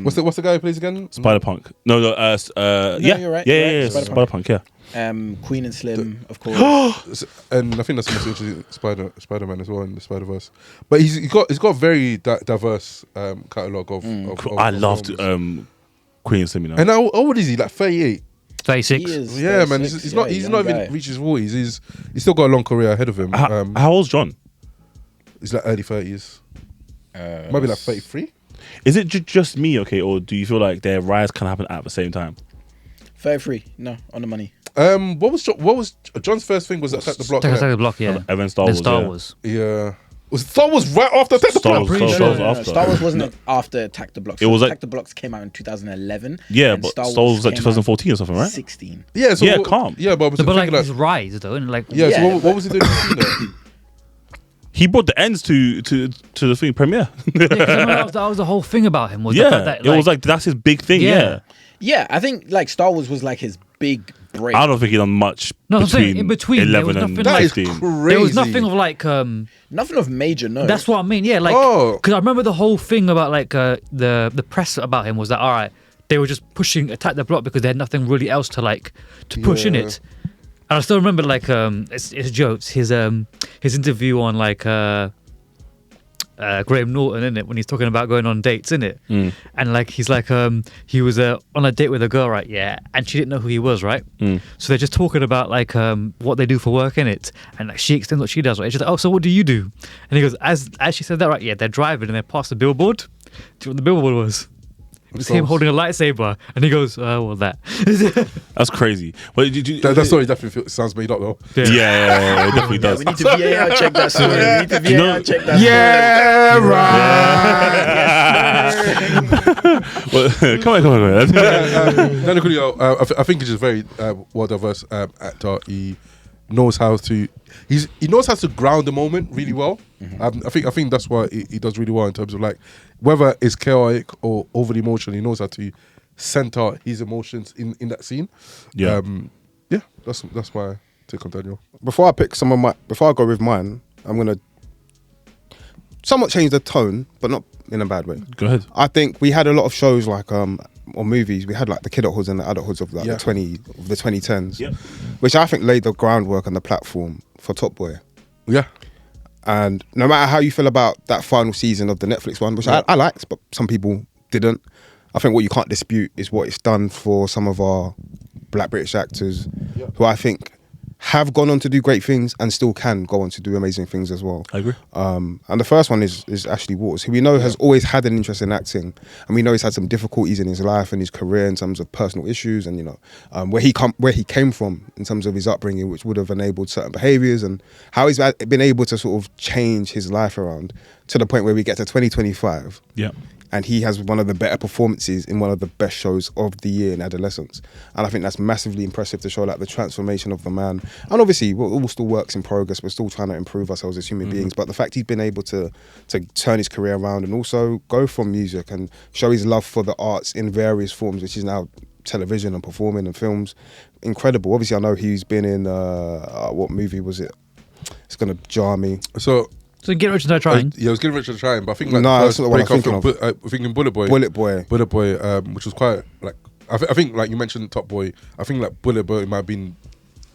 What's the guy who plays again? Spider-Punk. No, yeah, you're right, yeah, you're right. Spider-Punk, yeah. Queen and Slim, of course. And I think that's the most interesting Spider-Man as well in the Spider-Verse. But he's got a very diverse catalogue of I of loved films. Queen and Slim, you know. And how old is he? Like 38. 36. He is Yeah, man. 36, He's not young even guy. reached his 40s. He's still got a long career ahead of him. How old's John? He's like early 30s. Maybe like 33. Is it just me, okay, or do you feel like their rise can happen at the same time? 33. No, on the money. What was John's first thing? Was Attack the Block? Attack innit? the Block, yeah. And then Star Then Wars. Star yeah. Wars. Yeah. Was Star Wars right after Attack the Star Block? Wars, Pretty Star Wars sure. after. Star Wars wasn't after Attack the Block. It was like- Attack the Blocks came out in 2011. Yeah, and but Star Wars was like came out 2014 or something, right? 16. Yeah. So Yeah, what- calm. Yeah, but I was But like thinking his rise though, and like yeah. Yeah, So what was he doing? in the scene though? He brought the ends to the thing premiere. Yeah, 'cause I remember that was the whole thing about him. Was the Yeah, fact that, it was like that's his big thing. Yeah. Yeah, Yeah, I think like Star Wars was like his big break. I don't think he done much. No, I'm saying between in between, there 11 was and nothing That is 15. crazy. there was nothing of like Nothing of major, no. that's what I mean. Yeah, like Oh. because I remember the whole thing about like the press about him was that all right, they were just pushing Attack the Block because they had nothing really else to push in Yeah. it. And I still remember like it's jokes his interview on like Graham Norton, in it, when he's talking about going on dates, in it, and like he's like he was on a date with a girl, right? Yeah, and she didn't know who he was, right? So they're just talking about like what they do for work, in it, and like she explains what she does, right? She's like, oh, so what do you do? And he goes, as she said that, right? Yeah, they're driving and they passed the billboard. Do you know what the billboard was? It was him holding a lightsaber, and he goes, well, that. That's crazy. But That story definitely sounds made up though. Yeah, it definitely does. we need to VAR check that story. We need to You know- VAR check that Yeah, right. Well, come on. Daniel Kaluuya, I think he's just very well diverse actor. He knows how to. He knows how to ground the moment really well. I think that's why he does really well in terms of like whether it's chaotic or overly emotional. He knows how to center his emotions in that scene. Yeah. Yeah. That's my take on Daniel. Before I go with mine, I'm gonna somewhat change the tone, but not in a bad way. Go ahead. I think we had a lot of shows like or movies. We had like the kidulthoods and the adulthoods of like Yeah. the 2010s, Yep. which I think laid the groundwork and the platform for Top Boy. Yeah. And no matter how you feel about that final season of the Netflix one, which I liked, but some people didn't, I think what you can't dispute is what it's done for some of our Black British actors who I think have gone on to do great things and still can go on to do amazing things as well. I agree. And the first one is Ashley Waters, who we know has always had an interest in acting, and we know he's had some difficulties in his life and his career in terms of personal issues, and where he came from in terms of his upbringing, which would have enabled certain behaviours, and how he's been able to sort of change his life around to the point where we get to 2025. Yeah. And he has one of the better performances in one of the best shows of the year in adolescence. And I think that's massively impressive to show like the transformation of the man. And obviously, we're all still works in progress. We're still trying to improve ourselves as human beings. But the fact he's been able to turn his career around and also go from music and show his love for the arts in various forms, which is now television and performing and films, incredible. Obviously, I know he's been in, what movie was it? It's going to jar me. So Get Rich or Die Trying. yeah, I was getting Richard trying, but I think like No, the that's first not what I'm breakout thinking film, I'm thinking Bullet Boy. Bullet Boy. Bullet Boy, which was quite like I think like you mentioned Top Boy. I think like Bullet Boy might have been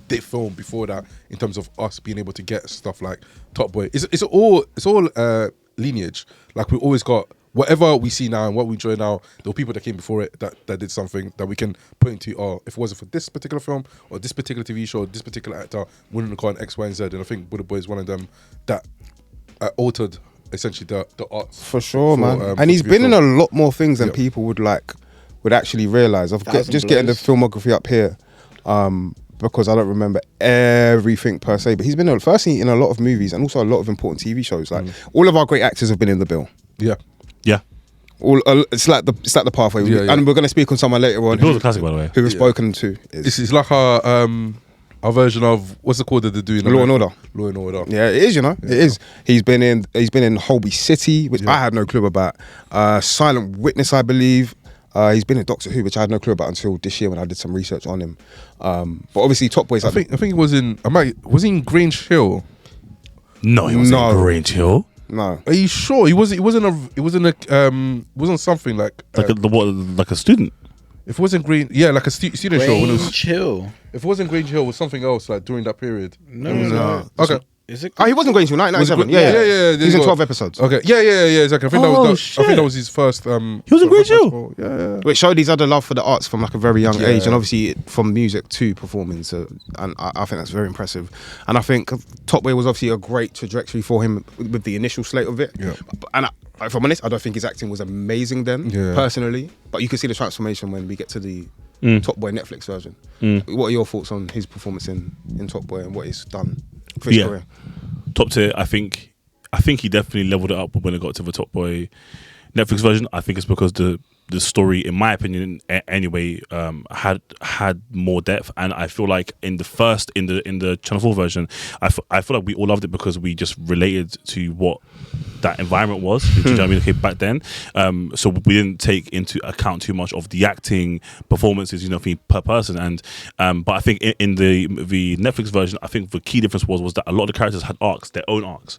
the film before that in terms of us being able to get stuff like Top Boy. It's all lineage. Like we always got whatever we see now and what we enjoy now. There were people that came before it that did something that we can put into. Oh, if it wasn't for this particular film or this particular TV show, or this particular actor, wouldn't have gone X, Y, and Z. And I think Bullet Boy is one of them that altered essentially the arts For sure, man. for And he's the been in film. a lot more things than Yeah. people would actually realise. Thousand Just getting the Blows. filmography up here. because I don't remember everything per se, but he's been firstly in a lot of movies and also a lot of important TV shows. Like all of our great actors have been in the bill. Yeah. Yeah. It's like the pathway, and we're going to speak on someone later on. The Bill's a classic, by the way. Who we've spoken to. It's like our version of what's it called that they do in Law and Order. Law and Order. Yeah, it is. You know, it is. He's been in Holby City, which I had no clue about. Silent Witness, I believe. He's been in Doctor Who, which I had no clue about until this year when I did some research on him. But obviously, Top Boy's. I think he was in. Was he in Grange Hill? No, he wasn't in Grange Hill. No. Are you sure he wasn't something like like a student? If it wasn't Green, like a student show. When it was, Hill. If it wasn't Grange Hill, it was something else like during that period. No. Okay. Is it? Oh, he wasn't going to 1997. Yeah. He's in 12 episodes. Okay. Yeah. Exactly. I think that was his first. He was in Grange Hill. Yeah. Which showed his other love for the arts from like a very young age, and obviously from music to performing. So, and I think that's very impressive. And I think Top Boy was obviously a great trajectory for him with the initial slate of it. Yeah. And if I'm honest, I don't think his acting was amazing then, personally. But you can see the transformation when we get to the Top Boy Netflix version. What are your thoughts on his performance in Top Boy and what he's done for his career? Top tier. I think he definitely leveled it up when it got to the Top Boy Netflix version. I think it's because the story, in my opinion, anyway, had more depth, and I feel like in the Channel 4 version, I feel like we all loved it because we just related to what that environment was. Do you know what I mean? Okay, back then, so we didn't take into account too much of the acting performances, per person. And but I think in the Netflix version, I think the key difference was that a lot of the characters had arcs, their own arcs,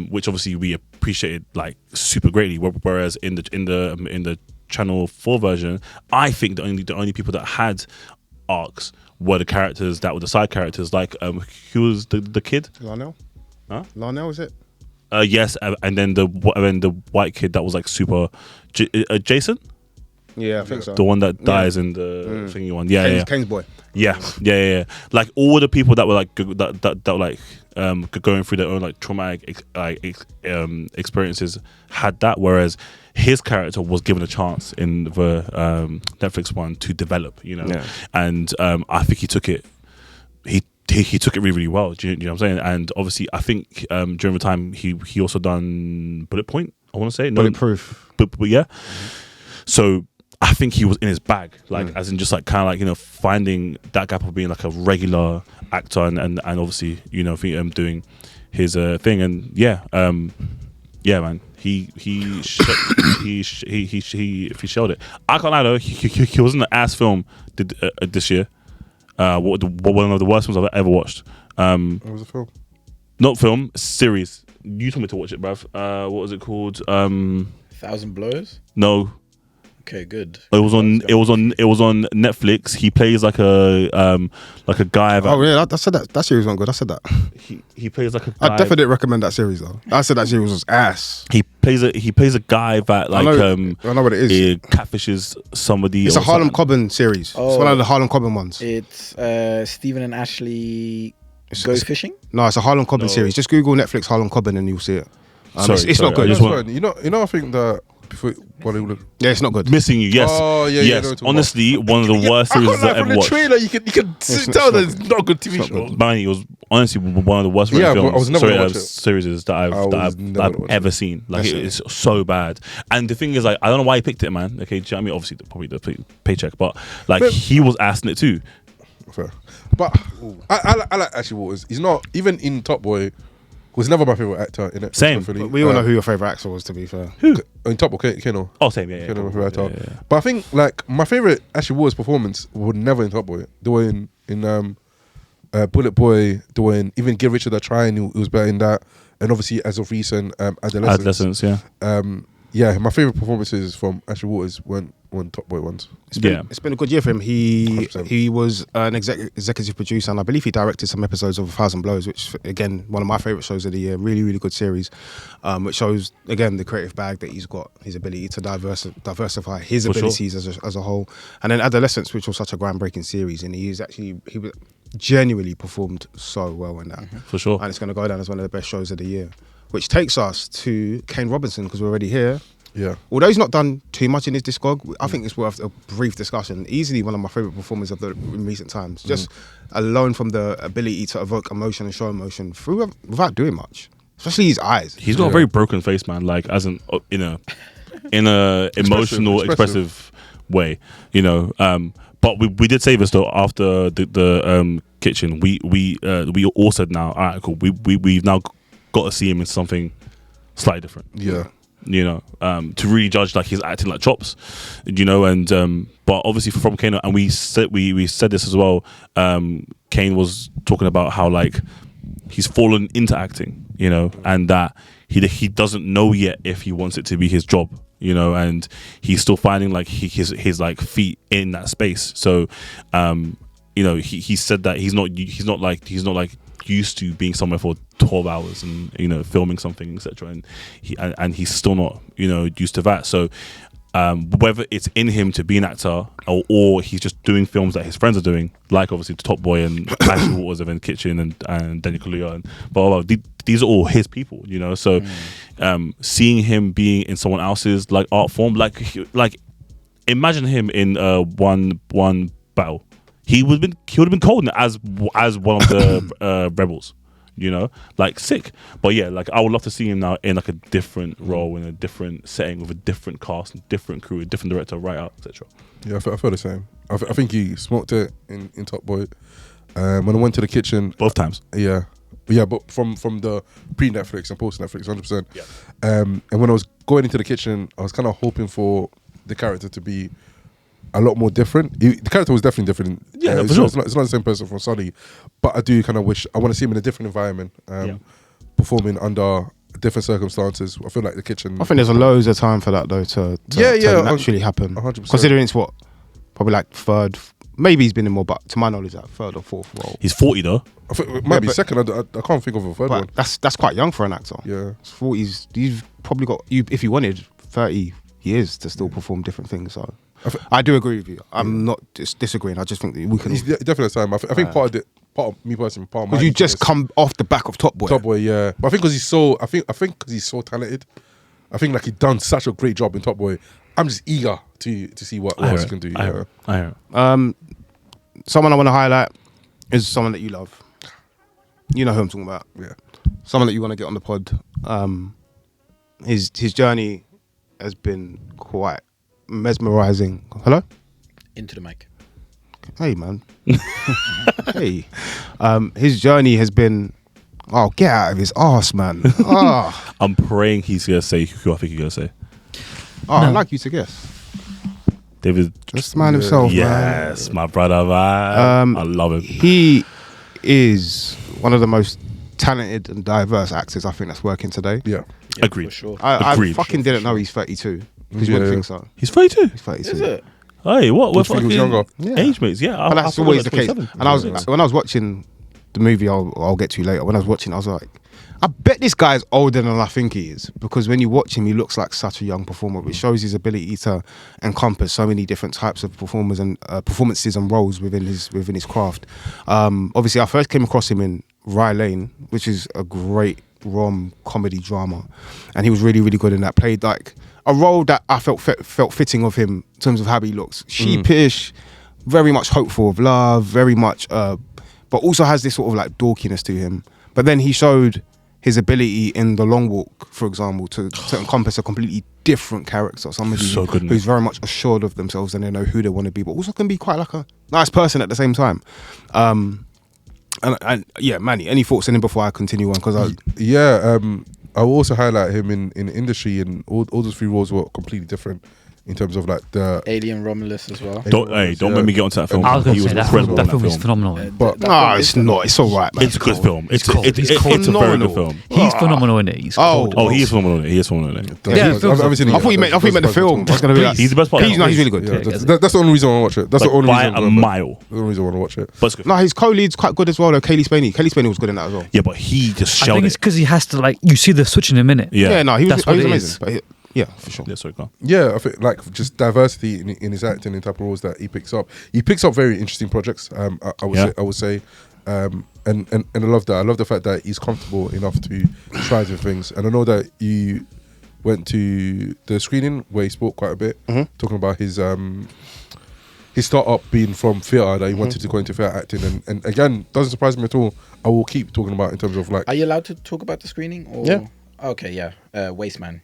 which obviously we appreciated like super greatly. Whereas in the Channel 4 version, I think the only people that had arcs were the characters that were the side characters, like who was the kid? Larnell? Huh? Larnell, is it? Yes, and then the white kid that was like super Jason? Yeah, I think so. The one that dies in the thingy one. Yeah. Kane's boy. Yeah. Like all the people that were like that were like going through their own like traumatic experiences had that, whereas his character was given a chance in the Netflix one to develop, and I think he took it. He took it really, really well. Do you know what I'm saying? And obviously, I think during the time he also done Bullet Point. I want to say Bulletproof. But yeah. So I think he was in his bag, like as in just like kind of like finding that gap of being like a regular actor and obviously doing his thing, and man, he showed it. I can't lie though, he was in the ass film this year. One of the worst films I've ever watched. What was the film? Not film, series. You told me to watch it, bruv. What was it called? 1,000 Blows. No. Okay, good. It was on Netflix. He plays like a guy. Oh yeah, I said that series wasn't good. I said that. He plays like a guy. I definitely didn't recommend that series though. I said that series was ass. He plays a guy that like I know what it is. Catfishes somebody. It's a Harlem Coben series. It's one of the Harlem Coben ones. It's Stephen and Ashley go fishing. No, it's a Harlem Coben series. Just Google Netflix Harlem Coben and you'll see it. It's not good. I think that before yeah, it's not good. Missing You, yes. Oh, yeah, yes. Honestly, one of the worst series I've ever watched. From the trailer, you can tell that it's not a good TV show. Manny, it was honestly one of the worst series that I've ever seen. Like it's so bad. And the thing is, like, I don't know why he picked it, man. Okay, do you know what I mean? Obviously, probably the paycheck, but like he was asking it too. Fair. But I like Ashley Waters. He's not even in Top Boy. Was never my favorite actor in it. Same. We all know who your favorite actor was, to be fair. Who? In Top Boy, Keno. Oh, same. Yeah. Keno, my favorite actor. Yeah. But I think like my favorite Ashley Waters performance was never in Top Boy. They were in Bullet Boy. They were in even Give Richard a Try, and he was better in that. And obviously, as of recent, Adolescence. Yeah. My favorite performances from Ashley Waters weren't Top Boy ones. It's been a good year for him. He was an executive producer, and I believe he directed some episodes of 1,000 Blows, which again, one of my favorite shows of the year. Really, really good series, which shows again the creative bag that he's got, his ability to diversify his abilities as a whole. And then Adolescence, which was such a groundbreaking series, and he genuinely performed so well in that. For sure. And it's going to go down as one of the best shows of the year. Which takes us to Kane Robinson, because we're already here. Yeah. Although he's not done too much in his discog, I think it's worth a brief discussion. Easily one of my favourite performers of in recent times. Just alone from the ability to evoke emotion and show emotion without doing much. Especially his eyes. He's got a very broken face, man. Like as in a emotional, expressive way, you know. But we did say this though after the kitchen. We all said now, all right, cool. We've now got to see him in something slightly different. Yeah. You know, to really judge like he's acting like chops, you know, and but obviously from Kane, and we said this as well. Kane was talking about how like he's fallen into acting, you know, and that he doesn't know yet if he wants it to be his job, you know, and he's still finding like his like feet in that space. So, you know, he said that he's not like used to being somewhere for 12 hours and, you know, filming something, etc. And he's still not, you know, used to that. So whether it's in him to be an actor or he's just doing films that his friends are doing, like obviously the Top Boy and Ashley Waters of Kitchen and Daniel Kaluuya and blah, blah, blah. These are all his people, you know. So seeing him being in someone else's like art form, like imagine him in one battle. He would have been cold as one of the rebels, you know, like sick. But yeah, like I would love to see him now in like a different role, in a different setting with a different cast, different crew, a different director, writer, etc. Yeah, I feel the same. I think he smoked it in Top Boy. When I went to the kitchen, Both times. Yeah, but from the pre-Netflix and post-Netflix, 100%. Yeah. And when I was going into the kitchen, I was kind of hoping for the character to be a lot more different. The character was definitely different. Yeah, for it's, sure. it's not the same person from Sunny, but I do kind of wish I want to see him in a different environment, performing under different circumstances. I feel like the kitchen. I think there's loads of time for that though to naturally happen. 100%. Considering it's what, probably like third. Maybe he's been in more, but to my knowledge, that third or fourth role. He's 40 though. I think it might be second. I can't think of a third one. That's quite young for an actor. Yeah, 40s. You've probably got if you wanted 30 years to still perform different things. So I do agree with you. I'm not disagreeing. I just think that we can. He's definitely a time. I think part of me personally, part of my. Because you just come off the back of Top Boy. Top Boy, yeah. But I think because he's so, I think because he's so talented. I think like he done such a great job in Top Boy. I'm just eager to see what else he can do. I hear. Someone I want to highlight is someone that you love. You know who I'm talking about. Yeah. Someone that you want to get on the pod. His journey has been quite mesmerizing. Hello? Into the mic. Hey, man. Hey. His journey has been... Oh, get out of his arse, man. Oh. I'm praying he's going to say who I think he's going to say. Oh, I'd like you to guess. David. This man himself, yes, man. my brother, man. I love him. He is one of the most talented and diverse actors I think that's working today. Yeah. Agreed. For sure. I Agreed. fucking didn't know he's 32. Because you wouldn't think so. He's 32. He's 32. Is it? Hey, what? We're He was younger. fucking age mates. Yeah, But that's I always thought the case. 27. And when I was watching the movie, I'll get to later. When I was watching, I was like, I bet this guy's older than I think he is, because when you watch him, he looks like such a young performer, which shows his ability to encompass so many different types of performers and performances and roles within his craft. Obviously, I first came across him in Rye Lane, which is a great rom comedy drama, and he was really, really good in that. Played like a role that I felt fitting of him in terms of how he looks. Sheepish, very much hopeful of love, very much, but also has this sort of like dorkiness to him. But then he showed his ability in The Long Walk, for example, to encompass a completely different character. Somebody who's very much assured of themselves and they know who they want to be, but also can be quite like a nice person at the same time. And yeah, Manny, any thoughts on him before I continue on? Because I will also highlight him in the industry, and all those three roles were completely different in terms of like the Alien Romulus as well. Don't make me get onto that film. I was going to say incredible that in film is phenomenal. But no, it's not. It's all right, man. It's a good film. It's a very phenomenal. good film. He's phenomenal in it. He's cold. Oh, he is phenomenal in it. He is phenomenal in it. Yeah, I thought you meant the film. I was going to be like, He's the best part. he's really good. Yeah, that's the only reason I want to watch it. That's the only by reason. a mile. That's the only reason I want to watch it. But it's good. No, his co-lead's quite good as well, though. Kaylee Spaney was good in that as well. Yeah, but he just I shelled think it's it. because he has to, like, you see the switch in a minute. Yeah, no, he was That's what it amazing. is. But yeah, for sure. Yeah, sorry, go on. Yeah, I think like just diversity in his acting and type of roles that he picks up. He picks up very interesting projects. I would say, and I love that. I love the fact that he's comfortable enough to try different things. And I know that you went to the screening where he spoke quite a bit, talking about his start-up being from theatre, that he wanted to go into theatre acting, and again, doesn't surprise me at all. I will keep talking about in terms of like. Are you allowed to talk about the screening? Or? Yeah. Okay, yeah. Wasteman.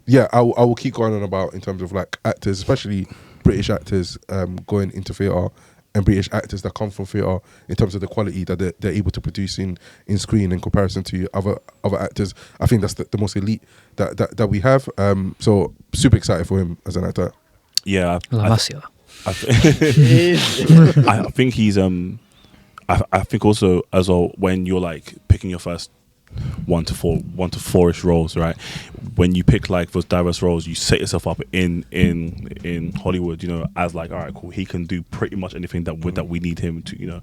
Yeah. I will keep going on about in terms of like actors, especially British actors going into theatre, and British actors that come from theatre in terms of the quality that they're able to produce in screen in comparison to other actors. I think that's the most elite that we have. So super excited for him as an actor. Yeah, La Masia. I think he's I think also as well, when you're like picking your first 1 to 4-ish roles, right? When you pick like those diverse roles, you set yourself up in Hollywood, you know, as like, all right, cool, he can do pretty much anything that we need him to, you know,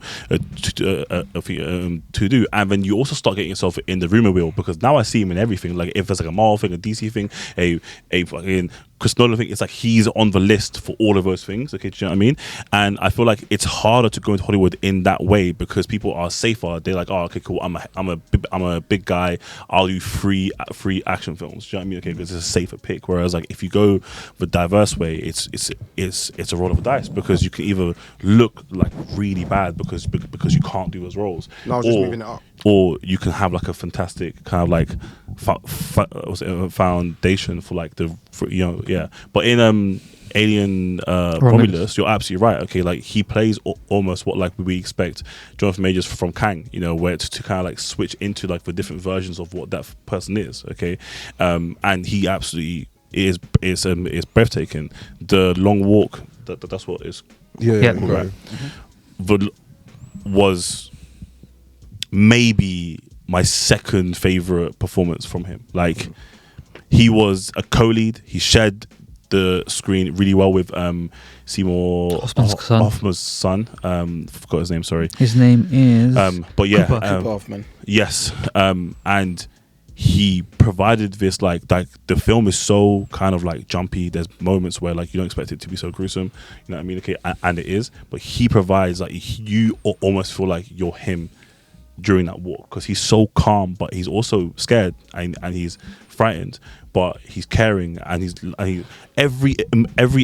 to do. And then you also start getting yourself in the rumor wheel, because now I see him in everything. Like if there's like a Marvel thing, a DC thing, a fucking Chris Nolan thing, it's like he's on the list for all of those things. Okay, do you know what I mean? And I feel like it's harder to go into Hollywood in that way because people are safer. They're like, oh, okay, cool. I'm a big guy. I'll do free action films. Do you know what I mean? Okay, because it's a safer pick. Whereas like if you go the diverse way, it's a roll of the dice, because you can either look like really bad because you can't do those roles, No, just moving it up. or you can have like a fantastic kind of like foundation for like but in Alien Romulus, you're absolutely right. Okay, like he plays almost what like we expect Jonathan Majors from Kang, you know, where to kind of like switch into like the different versions of what that person is. Okay, and he absolutely is breathtaking. The Long Walk, that's what it is. Yeah. Right. Was maybe my second favorite performance from him. Like he was a co-lead. He shared the screen really well with Seymour Hoffman's son. Forgot his name. Sorry. His name is. But yeah, Cooper Hoffman. Yes, and he provided this like the film is so kind of like jumpy. There's moments where like you don't expect it to be so gruesome. You know what I mean? Okay, and it is. But he provides like you almost feel like you're him during that walk, because he's so calm, but he's also scared and he's frightened, but he's caring, and he every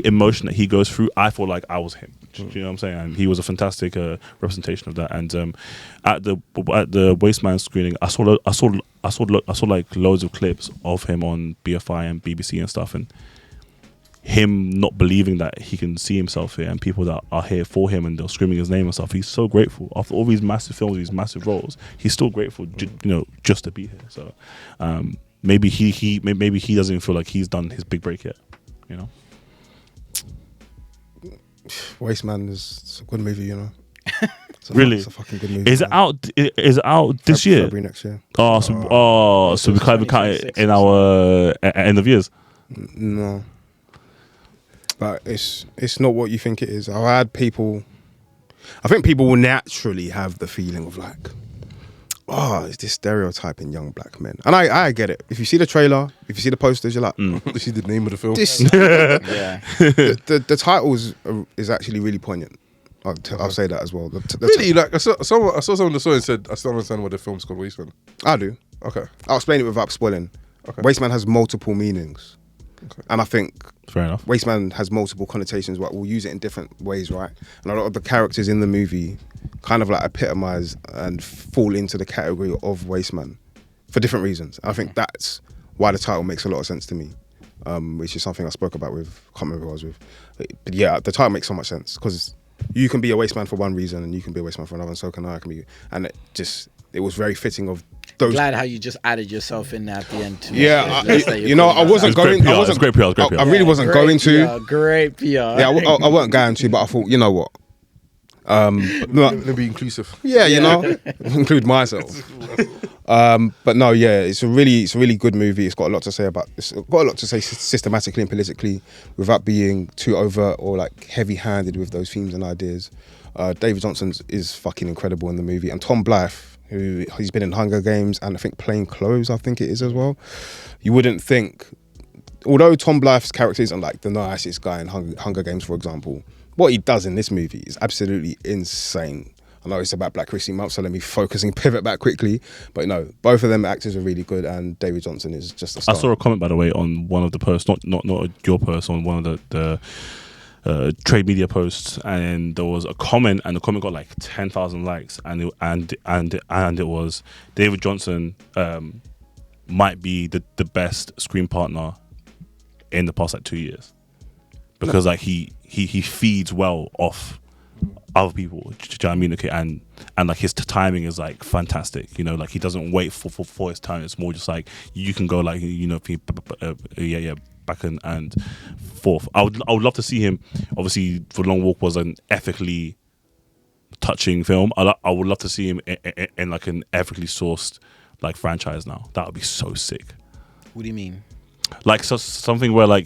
emotion that he goes through, I feel like I was him. Do you know what I'm saying? And he was a fantastic representation of that. And at the Wasteman screening, I saw like loads of clips of him on BFI and BBC and stuff, and him not believing that he can see himself here, and people that are here for him and they're screaming his name and stuff. He's so grateful after all these massive films, these massive roles. He's still grateful, just to be here. So maybe he doesn't feel like he's done his big break yet. You know, Wasteman is a good movie, you know. Really? It's a fucking good movie. Is it out? Is it out this year? February next year. So we can't even count it in our end of years. No. But it's not what you think it is. I think people will naturally have the feeling of like, it's this stereotyping young black men. And I get it. If you see the trailer, if you see the posters, you're like, This is the name of the film. Yeah. the title is actually really poignant. I'll say that as well. Really? Like I saw someone on the story and said, I still don't understand what the film's called, Wasteman. I do. Okay. I'll explain it without spoiling. Okay. Wasteman has multiple meanings. Okay. And I think fair enough. Wasteman has multiple connotations. But we'll use it in different ways, right? And a lot of the characters in the movie kind of like epitomise and fall into the category of Wasteman for different reasons. And I think that's why the title makes a lot of sense to me, which is something I spoke about with, I can't remember who I was with. But yeah, the title makes so much sense because you can be a Wasteman for one reason and you can be a Wasteman for another, and so can I. And it was very fitting of those. Glad how you just added yourself in there at the end too. Yeah, I wasn't going. I wasn't great PR. I really wasn't going to. Great PR. Yeah, I wasn't going to, but I thought, you know what? Let me be inclusive. Yeah, you know, include myself. But no, yeah, it's a really good movie. It's got a lot to say systematically and politically, without being too overt or like heavy-handed with those themes and ideas. David Jonsson is fucking incredible in the movie, and Tom Blythe, he's been in Hunger Games and I think Plain Clothes, I think it is as well. You wouldn't think, although Tom Blythe's character isn't like the nicest guy in Hunger Games, for example, what he does in this movie is absolutely insane. I know it's about Black History Month, so let me focus and pivot back quickly. But no, both of them actors are really good, and David Jonsson is just a star. I saw a comment, by the way, on one of the posts, not your post, on one of the trade media posts, and there was a comment, and the comment got like 10,000 likes, and it was David Jonsson might be the best screen partner in the past like 2 years, because like he feeds well off other people. Do you know what I mean? Okay, and like his timing is like fantastic. You know, like he doesn't wait for his turn. It's more just like you can go like, you know, back and forth. I would love to see him. Obviously, The Long Walk was an ethically touching film. I would love to see him in like an ethically sourced like franchise now. That would be so sick. What do you mean? Like something where for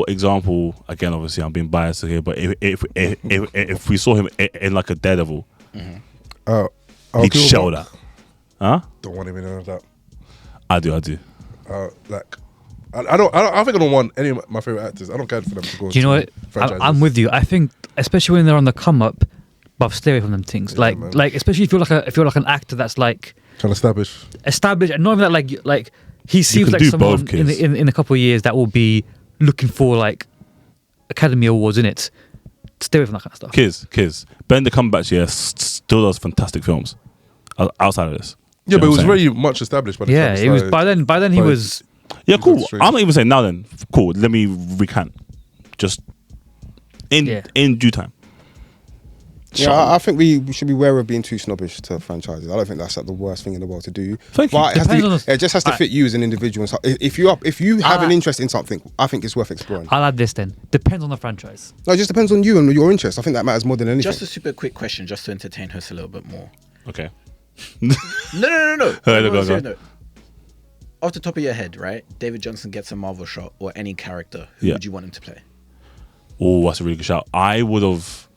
example, again, obviously I'm being biased here, but if we saw him in like a Daredevil, he'd show that. Huh? Don't want him in any of that. I do. I think I don't want any of my favorite actors. I don't care for them to go. Do you know what? I'm with you. I think, especially when they're on the come up, but stay away from them things. Yeah, like especially if you're like an actor that's like trying to establish, and not even that like he seems like someone both, in a couple of years that will be looking for like Academy Awards in it. Stay away from that kind of stuff. Kids. Ben the Cumberbatch, still does fantastic films outside of this. Yeah, but it was very much established by the time he was by then he was. Yeah, cool. I'm not even saying now then. Cool. Let me recant. Just in due time. Yeah, I think we should be wary of being too snobbish to franchises. I don't think that's like the worst thing in the world to do. Thank you. But it just has to fit you as an individual. So if you have an interest in something, I think it's worth exploring. I'll add this then. Depends on the franchise. No, it just depends on you and your interest. I think that matters more than anything. Just a super quick question, just to entertain Huss a little bit more. Okay. No. Go. Off the top of your head, right? David Jonsson gets a Marvel shot or any character. Who would you want him to play? Oh, that's a really good shout. I would have,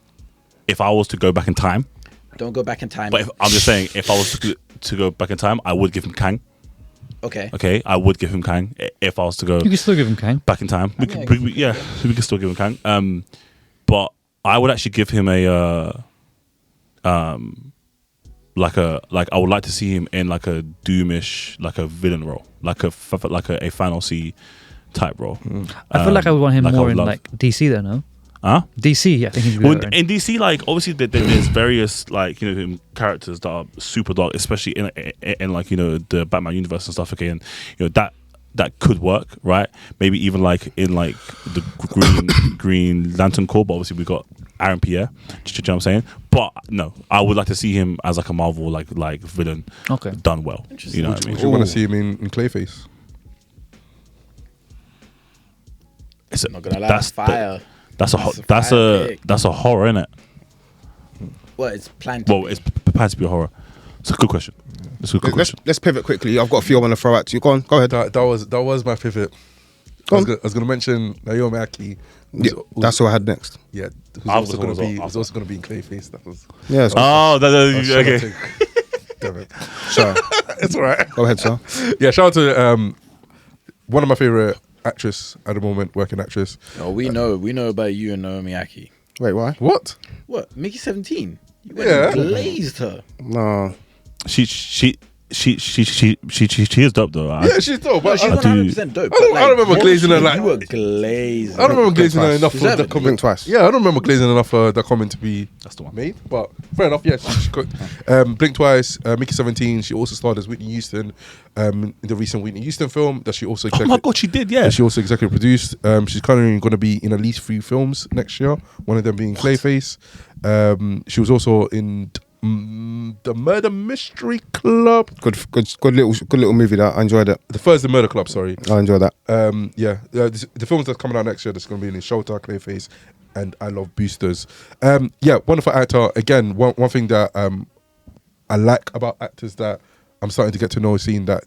if I was to go back in time. Don't go back in time. But I'm just saying, if I was to go back in time, I would give him Kang. Okay, I would give him Kang if I was to go. You can still give him Kang back in time. We can still give him Kang. But I would actually give him a like I would like to see him in like a Doomish, like a villain role, like a Thanos type role. I feel like I would want him more in love. like DC though, no? Huh? DC, I think he'd be better in DC, like obviously there's various like, you know, characters that are super dark, especially in like, you know, the Batman universe and stuff. Okay, and you know that could work, right? Maybe even like in like the Green Lantern Corps, but obviously we got Aaron Pierre. Do you know what I'm saying? But no, I would like to see him as like a Marvel like villain. Okay, done well. You know what I mean? Would you want to see him in Clayface? I'm not gonna lie, that's fire. That's a horror, isn't it? Well, it's planned to it's planned to be a horror. It's a good question. Let's pivot quickly. I've got a few I want to throw at you. Go on, go ahead. That was my pivot. I was going to mention Naomi Aki. That's what I had next. Yeah, who's also going to be in Clayface. That was. Yeah. Okay. Damn it. So it's all right. Go ahead, sir. Yeah, shout out to one of my favorite actress at the moment, working actress. Oh, we know about you and Naomi Aki. Wait, why? What? Mickey 17. You went and glazed her. No. She is dope though. Yeah, she's dope. But she's 100% dope. I don't remember glazing her like. You were glazed. I don't remember glazing her enough for the comment. Blink twice. Yeah, I don't remember glazing enough for the comment to be That's the one made. But fair enough. Yeah, she cooked. Blink twice. Mickey 17. She also starred as Whitney Houston in the recent Whitney Houston film that she also. Oh my god, she did. Yeah. She also executive produced. She's currently going to be in at least 3 films next year. One of them being Clayface. She was also in the Murder Mystery Club. Good little movie that I enjoyed it. The first, The Murder Club. Sorry, I enjoyed that. The films that's coming out next year, that's going to be in Shelter, Clayface, and I Love Boosters. Wonderful actor. Again, one thing that I like about actors that I'm starting to get to know is seeing that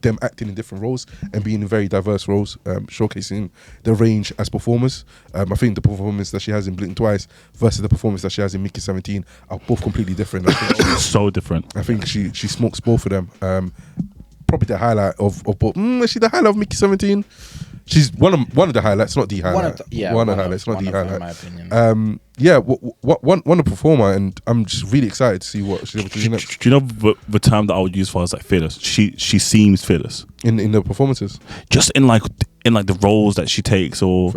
them acting in different roles and being in very diverse roles, showcasing the range as performers. I think the performance that she has in Blink Twice versus the performance that she has in Mickey 17 are both completely different. I think so different. I think she smokes both of them. Probably the highlight of both. Is she the highlight of Mickey 17? she's one of the highlights, not the highlight. One of the highlights, not the highlight. In my opinion. Yeah, one performer, and I'm just really excited to see what she's able to do next. Do you know the term that I would use for her is like fearless? She seems fearless in the performances, just in like the roles that she takes, or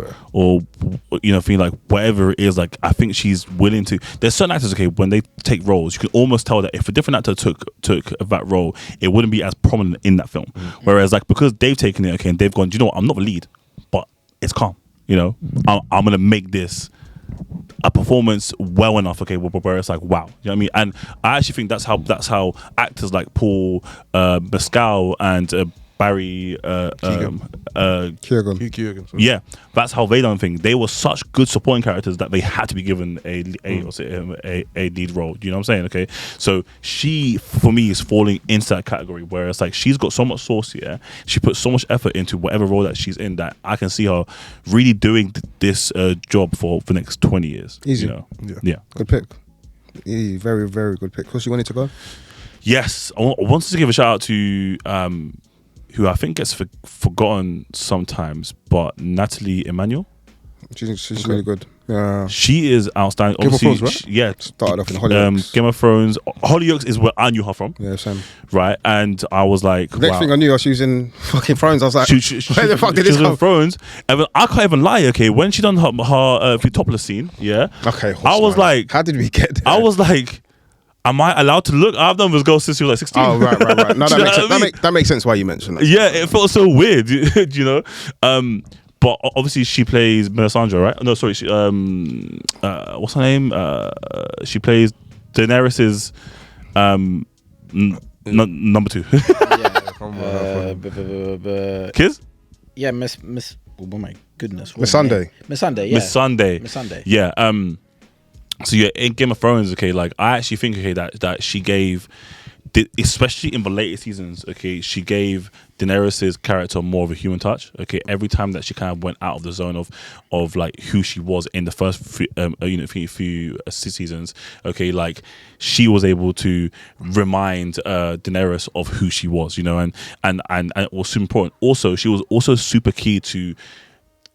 you know, feeling like whatever it is. Like I think she's willing to. There's certain actors, okay, when they take roles, you can almost tell that if a different actor took that role, it wouldn't be as prominent in that film. Mm-hmm. Whereas like because they've taken it, okay, and they've gone, do you know what? I'm not the lead, but it's calm. You know, I'm gonna make this a performance well enough, okay, where it's like wow, you know what I mean? And I actually think that's how actors like Paul Mescal and Barry Keoghan, yeah, that's how they done things. They were such good supporting characters that they had to be given a lead role. You know what I'm saying? Okay, so she for me is falling into that category where it's like she's got so much sauce here. She puts so much effort into whatever role that she's in that I can see her really doing this job for the next 20 years. Easy, you know? Yeah. Good pick. Easy. Very, very good pick. Huss, you wanted to go? Yes, I wanted to give a shout out to who I think gets forgotten sometimes, but Natalie Emmanuel. She's really good. Yeah. She is outstanding. Game Obviously, of Thrones, right? Yeah. Started off in Hollyoaks. Game of Thrones. Hollyoaks is where I knew her from. Yeah, same. Right, and I was like, the next thing I knew, she was in fucking Thrones. I was like, where the fuck did this come? Thrones. And I can't even lie. Okay, when she done her topless scene, yeah. Okay. I was like, how did we get there? I was like, am I allowed to look? I've done this girl since she was like 16. Oh, right. No, that makes sense. That makes sense why you mentioned that. Yeah, it felt so weird, you know? But obviously she plays Melisandre, right? No, sorry. She, what's her name? She plays Daenerys's number 2. Kids? Yeah, Miss. Oh my goodness. Miss Sunday. Miss Sunday. Yeah. Miss Sunday. Miss Sunday. Yeah. So yeah, in Game of Thrones, okay, like I actually think, okay, that she gave, especially in the later seasons, okay, she gave Daenerys's character more of a human touch. Okay, every time that she kind of went out of the zone of like who she was in the first few seasons, okay, like she was able to remind Daenerys of who she was, you know, and it was super important. Also, she was also super key to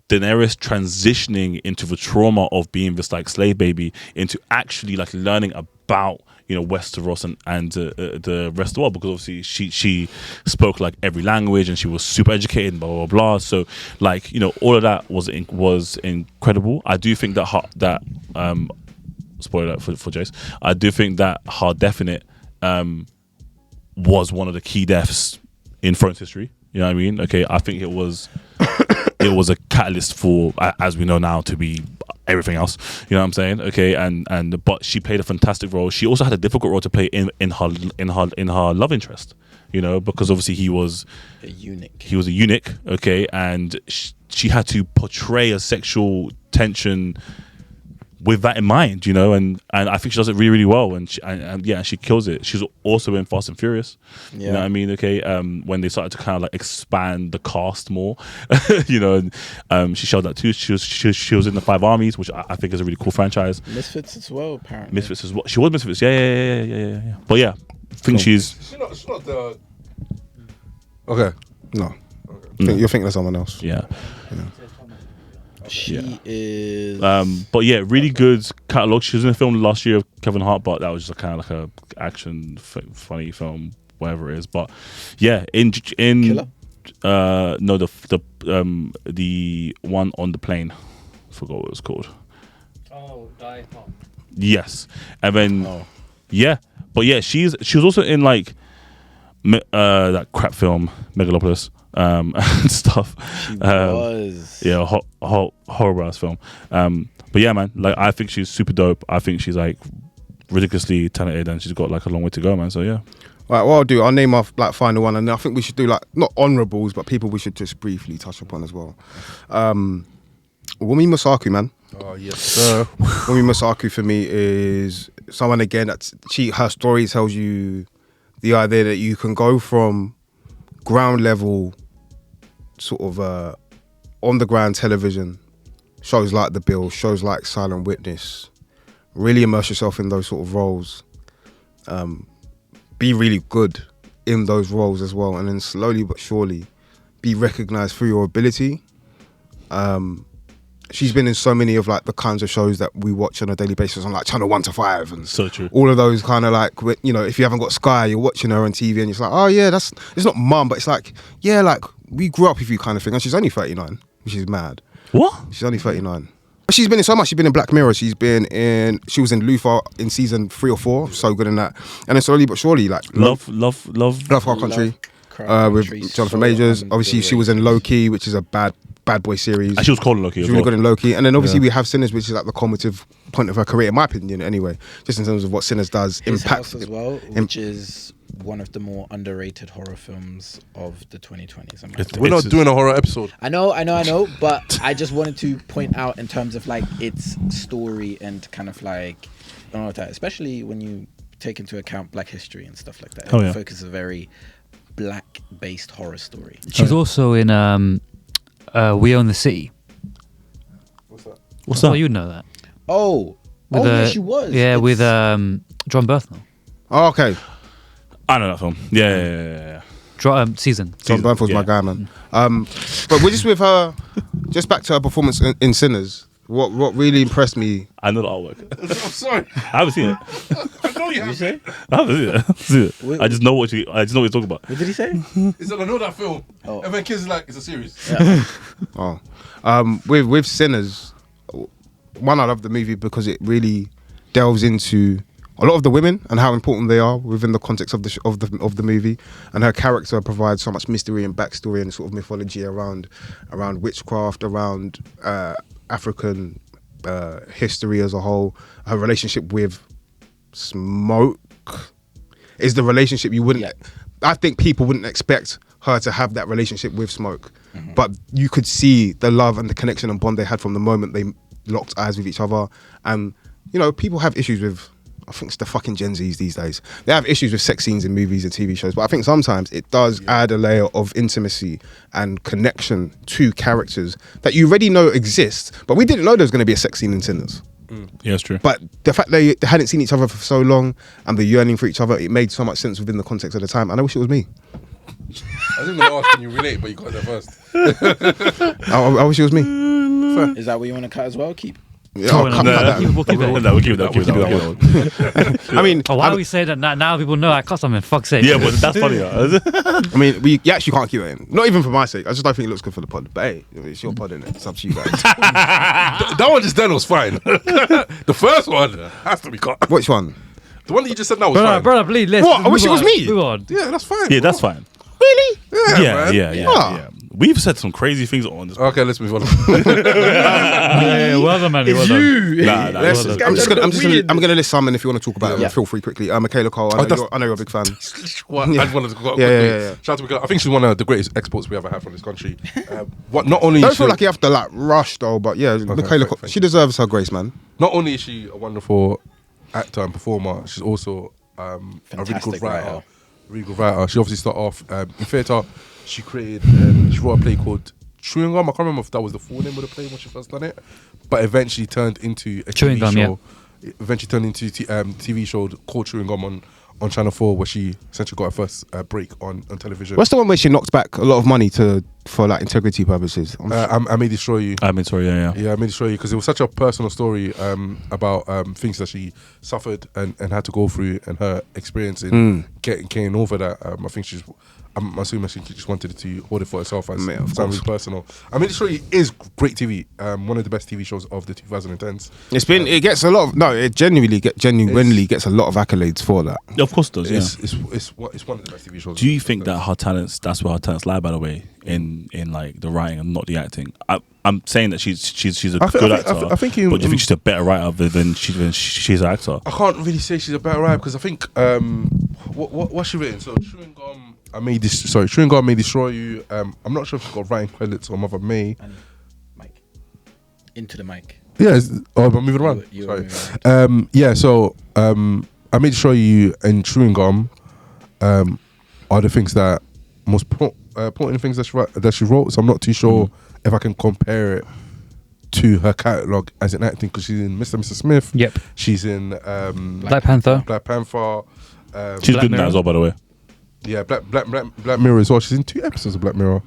Daenerys transitioning into the trauma of being this like slave baby into actually like learning about, you know, Westeros and the rest of the world, because obviously she spoke like every language and she was super educated and blah blah blah. So like, you know, all of that was incredible. I do think that spoiler alert for Jace, I do think that her death in it was one of the key deaths in Thrones history. You know what I mean? Okay, I think it was a catalyst for, as we know now, to be everything else. You know what I'm saying? Okay, and but she played a fantastic role. She also had a difficult role to play in her love interest. You know, because obviously he was a eunuch. He was a eunuch. Okay, and she had to portray a sexual tension with that in mind, you know, and I think she does it really, really well, and she kills it. She's also in Fast and Furious, you know what I mean? Okay, when they started to kind of like expand the cast more, you know, and she showed that too. She was in the 5 Armies, which I think is a really cool franchise. Misfits as well, apparently. Misfits as well. She was Misfits, yeah. But yeah, I think she's not the. Okay, no. You're thinking of someone else. Yeah. She is. But yeah, really good catalogue. She was in a film last year of Kevin Hart, but that was just kind of like a action funny film, whatever it is. But yeah, in Killer? No, the one on the plane. Forgot what it was called. Oh, Die Hard. Yes, and then yeah, but yeah, she was also in like that crap film Megalopolis. And stuff. She was. Yeah, horror ass film. But yeah, man, like I think she's super dope. I think she's like ridiculously talented, and she's got like a long way to go, man. So yeah. Right, what I'll do, I'll name off like final one, and I think we should do like not honourables, but people we should just briefly touch upon as well. Wumi Musaku, man. Oh yes, sir. Wumi Musaku for me is someone again that her story tells you the idea that you can go from ground level sort of on the ground television shows like The Bill, shows like Silent Witness, really immerse yourself in those sort of roles, be really good in those roles as well, and then slowly but surely be recognized for your ability She's been in so many of like the kinds of shows that we watch on a daily basis on like Channel 1 to 5 and So true. all of those kind of like, you know, if you haven't got Sky, you're watching her on TV and it's like, oh yeah, it's not mum, but it's like, yeah, like we grew up with you kind of thing. And she's only 39, which is mad. What? She's only 39. But she's been in so much. She's been in Black Mirror. She was in Luther in season 3 or 4. So good in that. And then slowly but surely, like Love Our Country. With Jonathan Majors. Obviously, she was in Low Key, which is a bad boy series. And she was called Low Key. She's really good in Low Key. And then obviously we have Sinners, which is like the cumulative point of her career, in my opinion, anyway. Just in terms of what Sinners does, His impacts House as well, which is one of the more underrated horror films of the 2020s. We're not doing a horror episode. I know, but I just wanted to point out in terms of like its story and kind of like, I don't know that, especially when you take into account Black history and stuff like that. It focuses a very Black-based horror story. She's also in We Own the City. What's that? Oh, you know that. Yeah, she was. Yeah, with John Berthnell. Oh, okay. I know that film. Yeah. Season. John Bernthal was my guy, man. But we're just with her, just back to her performance in Sinners. What really impressed me. I know the artwork. I'm sorry. I haven't seen it. I know you have. I haven't seen it. I just know what you're talking about. What did he say? He said, I know that film. Oh. And then kids are like, it's a series. Oh, with Sinners, one, I love the movie because it really delves into a lot of the women and how important they are within the context of the movie, and her character provides so much mystery and backstory and sort of mythology around witchcraft, around African history as a whole. Her relationship with smoke is the relationship you wouldn't. I think people wouldn't expect her to have that relationship with smoke, but you could see the love and the connection and bond they had from the moment they locked eyes with each other. And you know, people have issues with, I think it's the fucking Gen Zs these days. They have issues with sex scenes in movies and TV shows, but I think sometimes it does add a layer of intimacy and connection to characters that you already know exist. But we didn't know there was going to be a sex scene in Sinners. Yeah, it's true. But the fact they hadn't seen each other for so long and the yearning for each other, it made so much sense within the context of the time. And I wish it was me. I was going to ask, can you relate, but you got there first. I wish it was me. Is that what you want to cut as well? Keep. Yeah, I'll cut that. We'll keep it. I mean, why are we saying that now people know I cut something? Fuck's sake. Yeah, but that's funny. I mean, you actually can't keep it in. Not even for my sake. I just don't think it looks good for the pod. But hey, it's your pod, innit? It's up to you guys. That one just then was fine. The first one has to be cut. Which one? The one that you just said now was fine. Brother, please, let's What? I wish it was me. Move on. Yeah, that's fine. Yeah, that's fine. Really? Yeah. We've said some crazy things on this. Okay, let's move on. Yeah, well done, Manny. Well done. I'm gonna list some, and if you want to talk about it, feel free quickly. Michaela Coel, I know you're a big fan. I just wanted to go Yeah. Shout out to Michaela. I think she's one of the greatest exports we ever had from this country. Not only Don't feel like you have to like rush though, but yeah, Michaela Coel, she deserves her grace, man. Not only is she a wonderful actor and performer, she's also a really good writer. She obviously started off in theatre. She created, she wrote a play called Chewing Gum. I can't remember if that was the full name of the play when she first done it, but eventually turned into a Chewing TV Gum, show. Yeah. Eventually turned into a TV show called Chewing Gum on Channel 4, where she essentially got her first break on television. What's the one where she knocked back a lot of money for like integrity purposes? I May Destroy You. I mean, sorry, yeah. Yeah, I May Destroy You, because it was such a personal story about things that she suffered and had to go through, and her experience in getting over that. I think I'm assuming she just wanted to hold it for herself as something really personal. I May Destroy You is great TV. One of the best TV shows of the 2010s. It gets a lot of it genuinely gets a lot of accolades for that. Of course it does. It's one of the best TV shows. Do you think that that's where her talents lie, by the way, in like the writing and not the acting? I'm saying that she's a good actor. I think but do you think she's a better writer than she's an actor? I can't really say she's a better writer, because I think what's she written? So Chewing Gum, Chewing Gum May Destroy You. I'm not sure if she's got writing credits on Mother May. And Mike, into the mic. Yeah, I'm moving around. Sorry. So I May Destroy You and Chewing Gum are the things that most important things that she wrote. So I'm not too sure if I can compare it to her catalogue as an acting, because she's in Mr. and Mrs. Smith. Yep. She's in Black Panther. She's good in that as well, by the way. Yeah, Black Mirror as well. She's in 2 episodes of Black Mirror.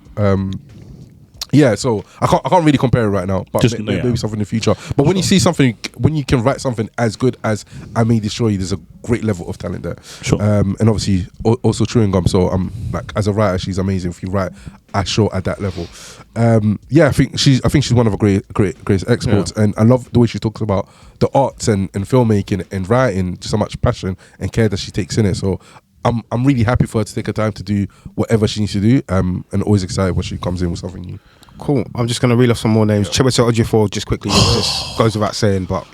Yeah, so I can't really compare it right now, but maybe something in the future. But when you see something, when you can write something as good as I May Destroy You, there's a great level of talent there. Sure. And obviously also Chewing Gum. So like as a writer, she's amazing. If you write at that level, I think she's one of the greatest exports, and I love the way she talks about the arts and filmmaking and writing, just so much passion and care that she takes in it. So I'm really happy for her to take her time to do whatever she needs to do, and always excited when she comes in with something new. Cool. I'm just going to reel off some more names. Chiwetel Ejiofor, just quickly, just goes without saying, but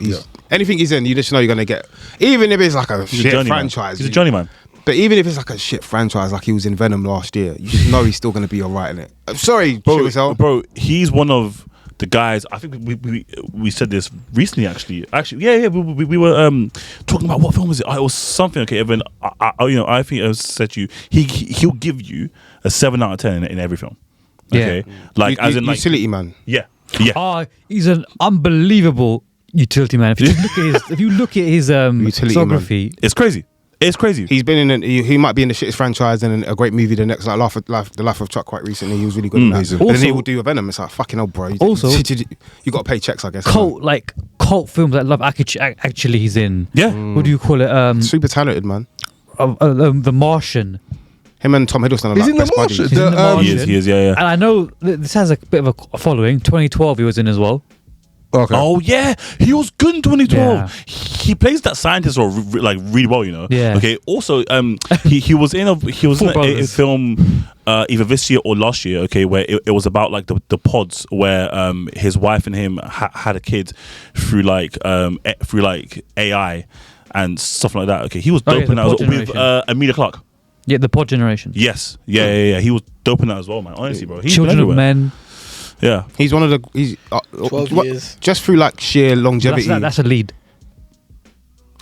anything he's in, you just know you're going to get, even if it's like a shit franchise. He's a Johnny man. But even if it's like a shit franchise, like he was in Venom last year, you just know he's still going to be alright in it. I'm sorry, Chiwetel. Bro, he's one of the guys. I think we said this recently. Actually, we were talking about what film was it? It was something. Okay, Evan. I think I said to you, he'll give you a 7 out of 10 in every film. Okay, like as in like utility man. Yeah. He's an unbelievable utility man. If you look at his filmography, it's crazy. It's crazy. He's been in. He might be in the shittest franchise and in a great movie. The next, like The Life of Chuck, quite recently. He was really good in that. And then he will do a Venom. It's like fucking hell, bro. Also, you got to pay checks, I guess. Cult films that Love actually he's in. Yeah. What do you call it? Super talented, man. The Martian. Him and Tom Hiddleston are He's like in the best Martian. buddies. He's in the Martian. He is, yeah. And I know this has a bit of a following. 2012 he was in as well. Okay. Oh yeah, he was good in 2012. Yeah. He plays that scientist like really well, you know. Yeah. Okay. Also, he was in a film either this year or last year. Okay, where it was about like the pods where his wife and him had a kid through like AI and stuff like that. Okay, he was dope in that with Emilia Clarke. Yeah, the Pod Generation. Yes. Yeah. He was dope in that as well, man. Honestly, bro. He's Children of Men. Yeah. He's one of the. He's 12 years. Just through like sheer longevity. That's a lead.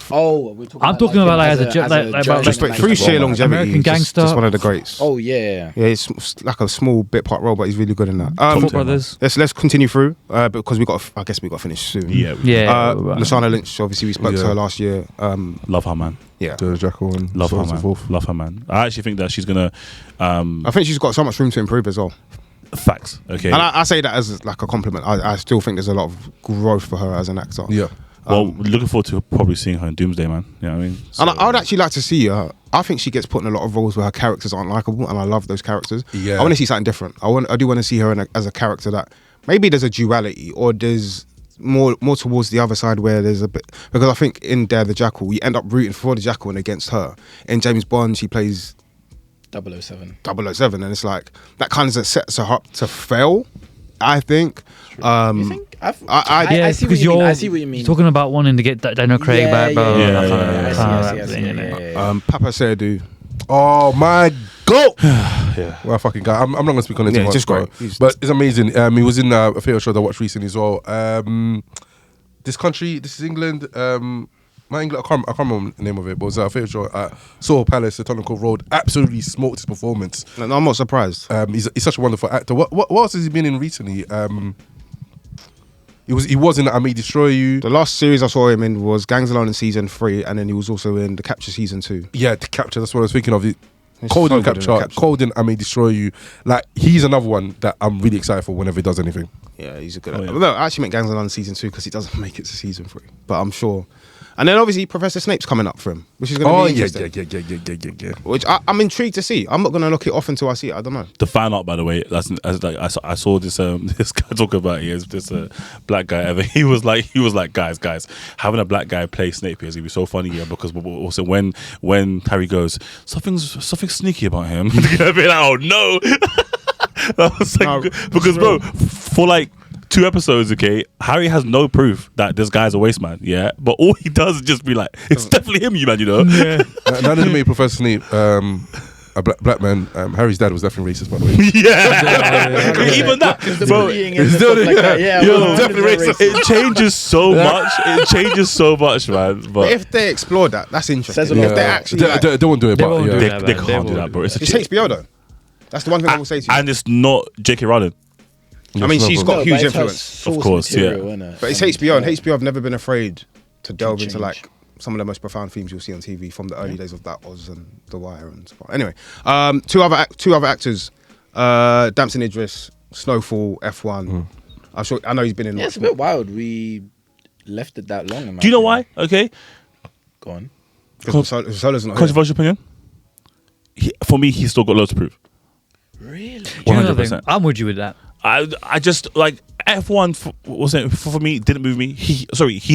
Oh, I'm talking about like just through sheer longevity. American Gangster. Just one of the greats. Oh yeah. Yeah, it's like a small bit part role, but he's really good in that. Four Brothers. Let's continue through because I guess we got to finish soon. Yeah. Lashana Lynch, obviously we spoke to her last year. Love her, man. Yeah. The Jackal and Love so her, on and so man. forth. Love her, man. I actually think that she's gonna. I think she's got so much room to improve as well. Facts. Okay. And I say that as like a compliment. I still think there's a lot of growth for her as an actor. Yeah. Well, looking forward to probably seeing her in Doomsday, man. You know what I mean? So, and I would actually like to see her. I think she gets put in a lot of roles where her characters aren't likable, and I love those characters. Yeah. I want to see something different. I do want to see her as a character that maybe there's a duality, or there's more towards the other side where there's a bit, because I think in Dare the Jackal, you end up rooting for the Jackal and against her. In James Bond, she plays 007, and it's like that kind of sets her up to fail, I think. You think? I see what you mean. I see what you mean. Talking about wanting to get Daniel Craig back, bro. I see. Papa Seydoux. Oh my god! yeah. Well, fucking guy. I'm not gonna speak on it too much, just bro. great. But it's amazing. He was in a theatre show that I watched recently as well. This is England. Not England. I can't remember the name of it, but it was a theatre show at Soho Palace, at Tottenham Court Road. Absolutely smoked his performance. No, I'm not surprised. He's such a wonderful actor. What else has he been in recently? He was in I May Destroy You. The last series I saw him in was Gangs Alone in season 3, and then he was also in The Capture season 2. Yeah, The Capture. That's what I was thinking of. He's Cold so in good Capture. Cold in I May Destroy You. Like, he's another one that I'm really excited for whenever he does anything. Yeah, he's a good actor. No, I actually meant Gangs Alone season 2 because he doesn't make it to season 3. But I'm sure. And then obviously Professor Snape's coming up for him, which is going to be interesting. Yeah. Which I'm intrigued to see. I'm not going to look it off until I see it. I don't know. The fan art, by the way, I saw this this guy talk about it. This black guy. Ever he was like, guys, having a black guy play Snape is gonna be so funny here, because also when Harry goes, something's sneaky about him. You're gonna be like, oh no. I was like, no, because bro, for like 2 episodes, okay, Harry has no proof that this guy's a waste man, yeah, but all he does is just be like, it's definitely him, you man, you know. Yeah. None of them made Professor Snape a black man. Harry's dad was definitely racist, by the way. Even that, bro. Definitely racist. It changes so much. It changes so much, man. But if they explore that, that's interesting. If they actually they won't do it, but they can't do that, bro. It's HBO though. That's the one thing I will say to you. And it's not J.K. Rowling. I mean, she's got huge influence. Of course, material, yeah. But it's HBO, and HBO have never been afraid to delve into like some of the most profound themes you'll see on TV from the early days of that Oz and The Wire and stuff. Anyway, two other actors, Damson Idris, Snowfall, F1. I know he's been in. Yeah, it's a bit wild. We left it that long. Do you know why? Okay. Go on. Because Solo's not here. Controversial opinion. For me, he's still got loads to prove. Really? 100%. I'm with you with that. I just like F1 for me didn't move me. He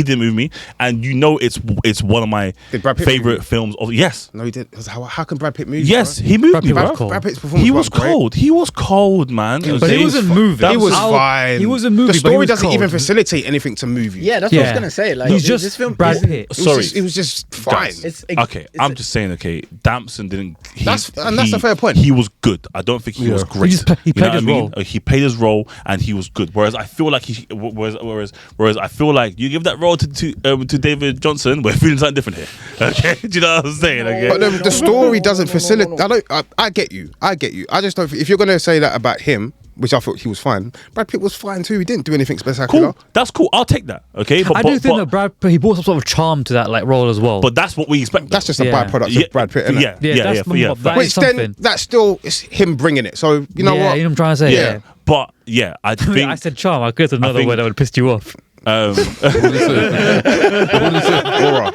didn't move me, and you know it's one of my favorite films. Yes, no, he did. How can Brad Pitt move? Yes, bro? he moved me, bro. Brad Pitt's performance. He was cold. He was cold, man. But he wasn't moving. He was fine. He wasn't moving. The story doesn't cold. even facilitate anything to move you. Yeah, that's what I was gonna say. Like, he's just this film Brad isn't- Pitt. It was just fine. Okay, I'm just saying. Okay, Damson didn't. That's a fair point. He was good. I don't think he was great. He played his role. He played his role, and he was good. Whereas I feel like whereas I feel like you give that role to David Jonsson, we're feeling something different here. Okay, do you know what I'm saying? Okay, But the story doesn't facilitate. I get you. I just don't. If you're gonna say that about him, which I thought he was fine, Brad Pitt was fine too. He didn't do anything spectacular. cool. That's cool. I'll take that. Okay, I do think that Brad Pitt, he brought some sort of charm to that like role as well. But that's what we expect. That's just a byproduct of Brad Pitt, isn't it? That Which is something. then that's still it's him bringing it. So you know what? You know what I'm trying to say? Yeah. But yeah, I think I said charm. I could have another think- word that would have pissed you off. um, Aura.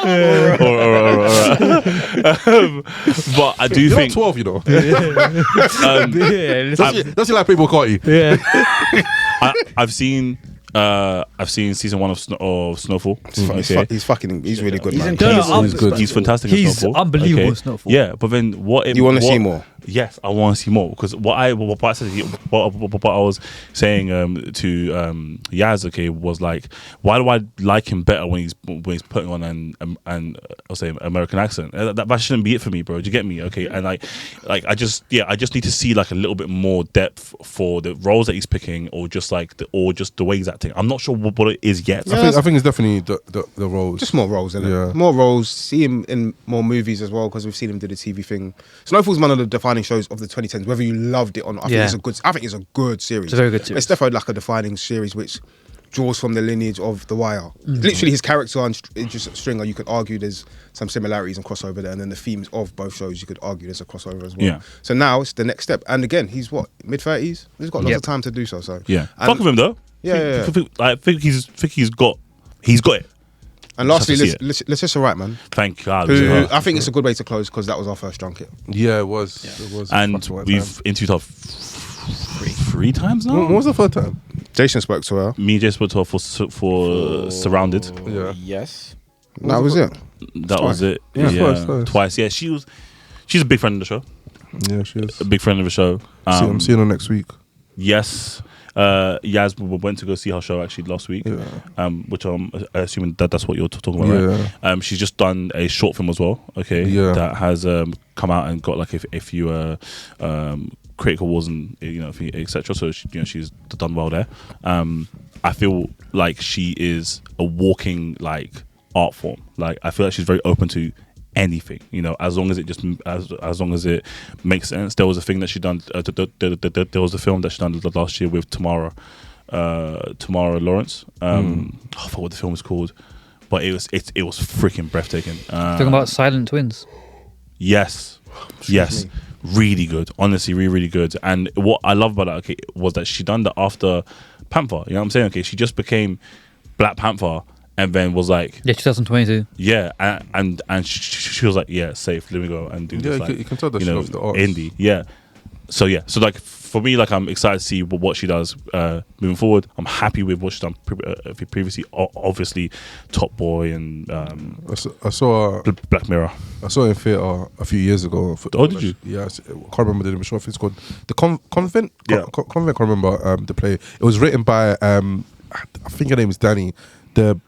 but I do You're think 12, you know. Yeah, That's like people caught you. yeah. I've seen season 1 of Snowfall. He's really good, He's man. incredible. He's good. He's fantastic. in He's Snowfall. unbelievable in Snowfall. Yeah, but then You want to see more? Yes, I want to see more because what I was saying to Yaz, okay, was like, why do I like him better when he's putting on an I'll say American accent? That shouldn't be it for me, bro. Do you get me? Okay, and like I just need to see like a little bit more depth for the roles that he's picking, or just the way he's acting. I'm not sure what it is yet. I think it's definitely the roles. Just more roles, innit? Yeah. More roles. See him in more movies as well because we've seen him do the TV thing. Snowfall's one of the defining shows of the 2010s. Whether you loved it or not, I think it's a good series. It's a very good series. It's definitely like a defining series which draws from the lineage of The Wire. Literally, his character and Idris Stringer, you could argue there's some similarities and crossover there, and then the themes of both shows, you could argue there's a crossover as well. Yeah. So now it's the next step. And again, he's what, mid-30s? He's got lots of time to do so. Yeah, And- fuck with him though. Yeah. I think he's got it. And lastly, Just have to see Letitia Wright, man. Thank God. Who I think it's a good way to close because that was our first junket. Yeah, it was. It was. And we've interviewed her three times now. When was the first time? Jason spoke to her. Me and Jay spoke to her for Surrounded. Yeah. Yes. That was it. That was it. Yeah, twice. Twice. Yeah, she's a big friend of the show. Yeah, she is. A big friend of the show. I'm seeing her next week. Yes. Yaz went to go see her show actually last week, which I'm assuming that's what you're talking about, right? She's just done a short film as well, that has come out and got like a few critical awards and etc. So she's done well there. I feel like she is a walking like art form. Like I feel like she's very open to anything, as long as it just as long as it makes sense. There was a thing that she done. There was a film that she done last year with Tamara Lawrence. I forgot what the film was called, but it was freaking breathtaking. Talking about Silent Twins. Yes, really good. Honestly, really good. And what I love about that, was that she done that after Panther. You know what I'm saying? Okay, she just became Black Panther. And then was like, 2022. Yeah, and she was like, yeah, safe. Let me go and do this. You can tell that she loves the arts. Indie. Yeah. So like for me, like I'm excited to see what she does moving forward. I'm happy with what she's done previously. Obviously, Top Boy and I saw Black Mirror. I saw it in theater a few years ago. Oh, did you? Yeah, I can't remember the name of the show. I think it's called The Convent. Yeah. Convent. I can't remember the play. It was written by I think her name is Danny. The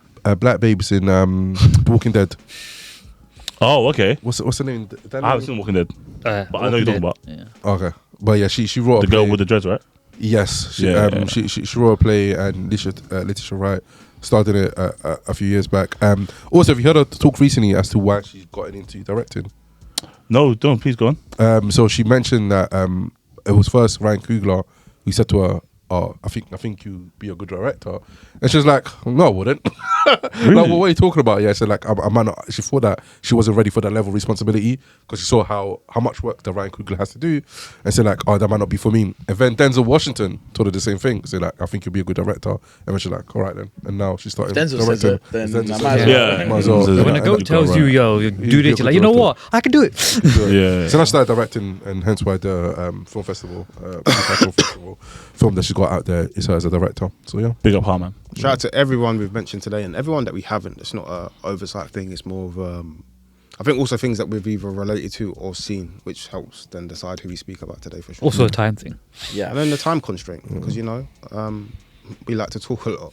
black babes in The Walking Dead. Oh, okay. What's the name? Danny? I haven't seen Walking Dead, but I know you're talking about. Yeah. Okay, but yeah, she wrote The a girl play. with the dreads, right? Yes, she wrote a play, and Letitia Wright started it a few years back. Also, have you heard her talk recently as to why she's gotten into directing? No, don't. Please go on. So she mentioned that it was first Ryan Coogler who said to her, oh, I think you'd be a good director. And she was like, no, I wouldn't. Really? Like, what are you talking about? Yeah, so like, I might not. She thought that she wasn't ready for that level of responsibility because she saw how much work that Ryan Coogler has to do, and said like, oh, that might not be for me. And then Denzel Washington told her the same thing. Said like, I think you'll be a good director. And then she's like, all right then. And now she's starting Denzel says it, then I might as well. When a goat tells you, yo, do this, you're like, you know what? I can do it. Yeah. So I started directing, and hence why the film festival, film that she's got out there is her as a director. So yeah, big up her, man. Shout out to everyone we've mentioned today and everyone that we haven't. It's not a oversight thing. It's more of I think also things that we've either related to or seen, which helps then decide who we speak about today for sure. Also a time thing. Yeah, and then the time constraint because we like to talk a lot.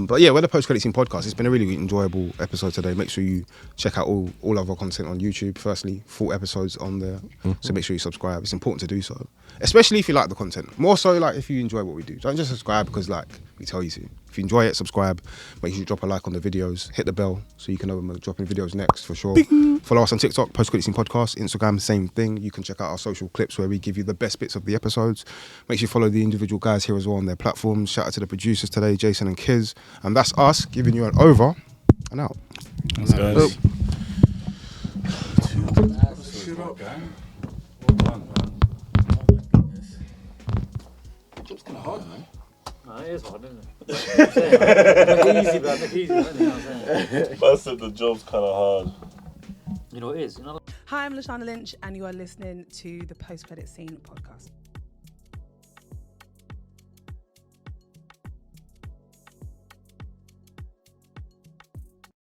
But yeah, we're the Post Credit Scene podcast. It's been a really enjoyable episode today. Make sure you check out all of our content on YouTube. Firstly, full episodes on there. So make sure you subscribe. It's important to do so, especially if you like the content. More so, like if you enjoy what we do. Don't just subscribe because like we tell you to. If you enjoy it, subscribe. Make sure you drop a like on the videos. Hit the bell so you can know when we're dropping videos next for sure. Follow us on TikTok, Post Credit Scene Podcast. Instagram, same thing. You can check out our social clips where we give you the best bits of the episodes. Make sure you follow the individual guys here as well on their platforms. Shout out to the producers today, Jason and Kiz. And that's us giving you an over and out. Thanks, guys. Job's kind of hard, man. No, it is hard, isn't it? Make it easy, man. Make it easy, man. I said the job's kind of hard. You know, it is. You know. Hi, I'm Lashana Lynch, and you are listening to the Post Credit Scene podcast.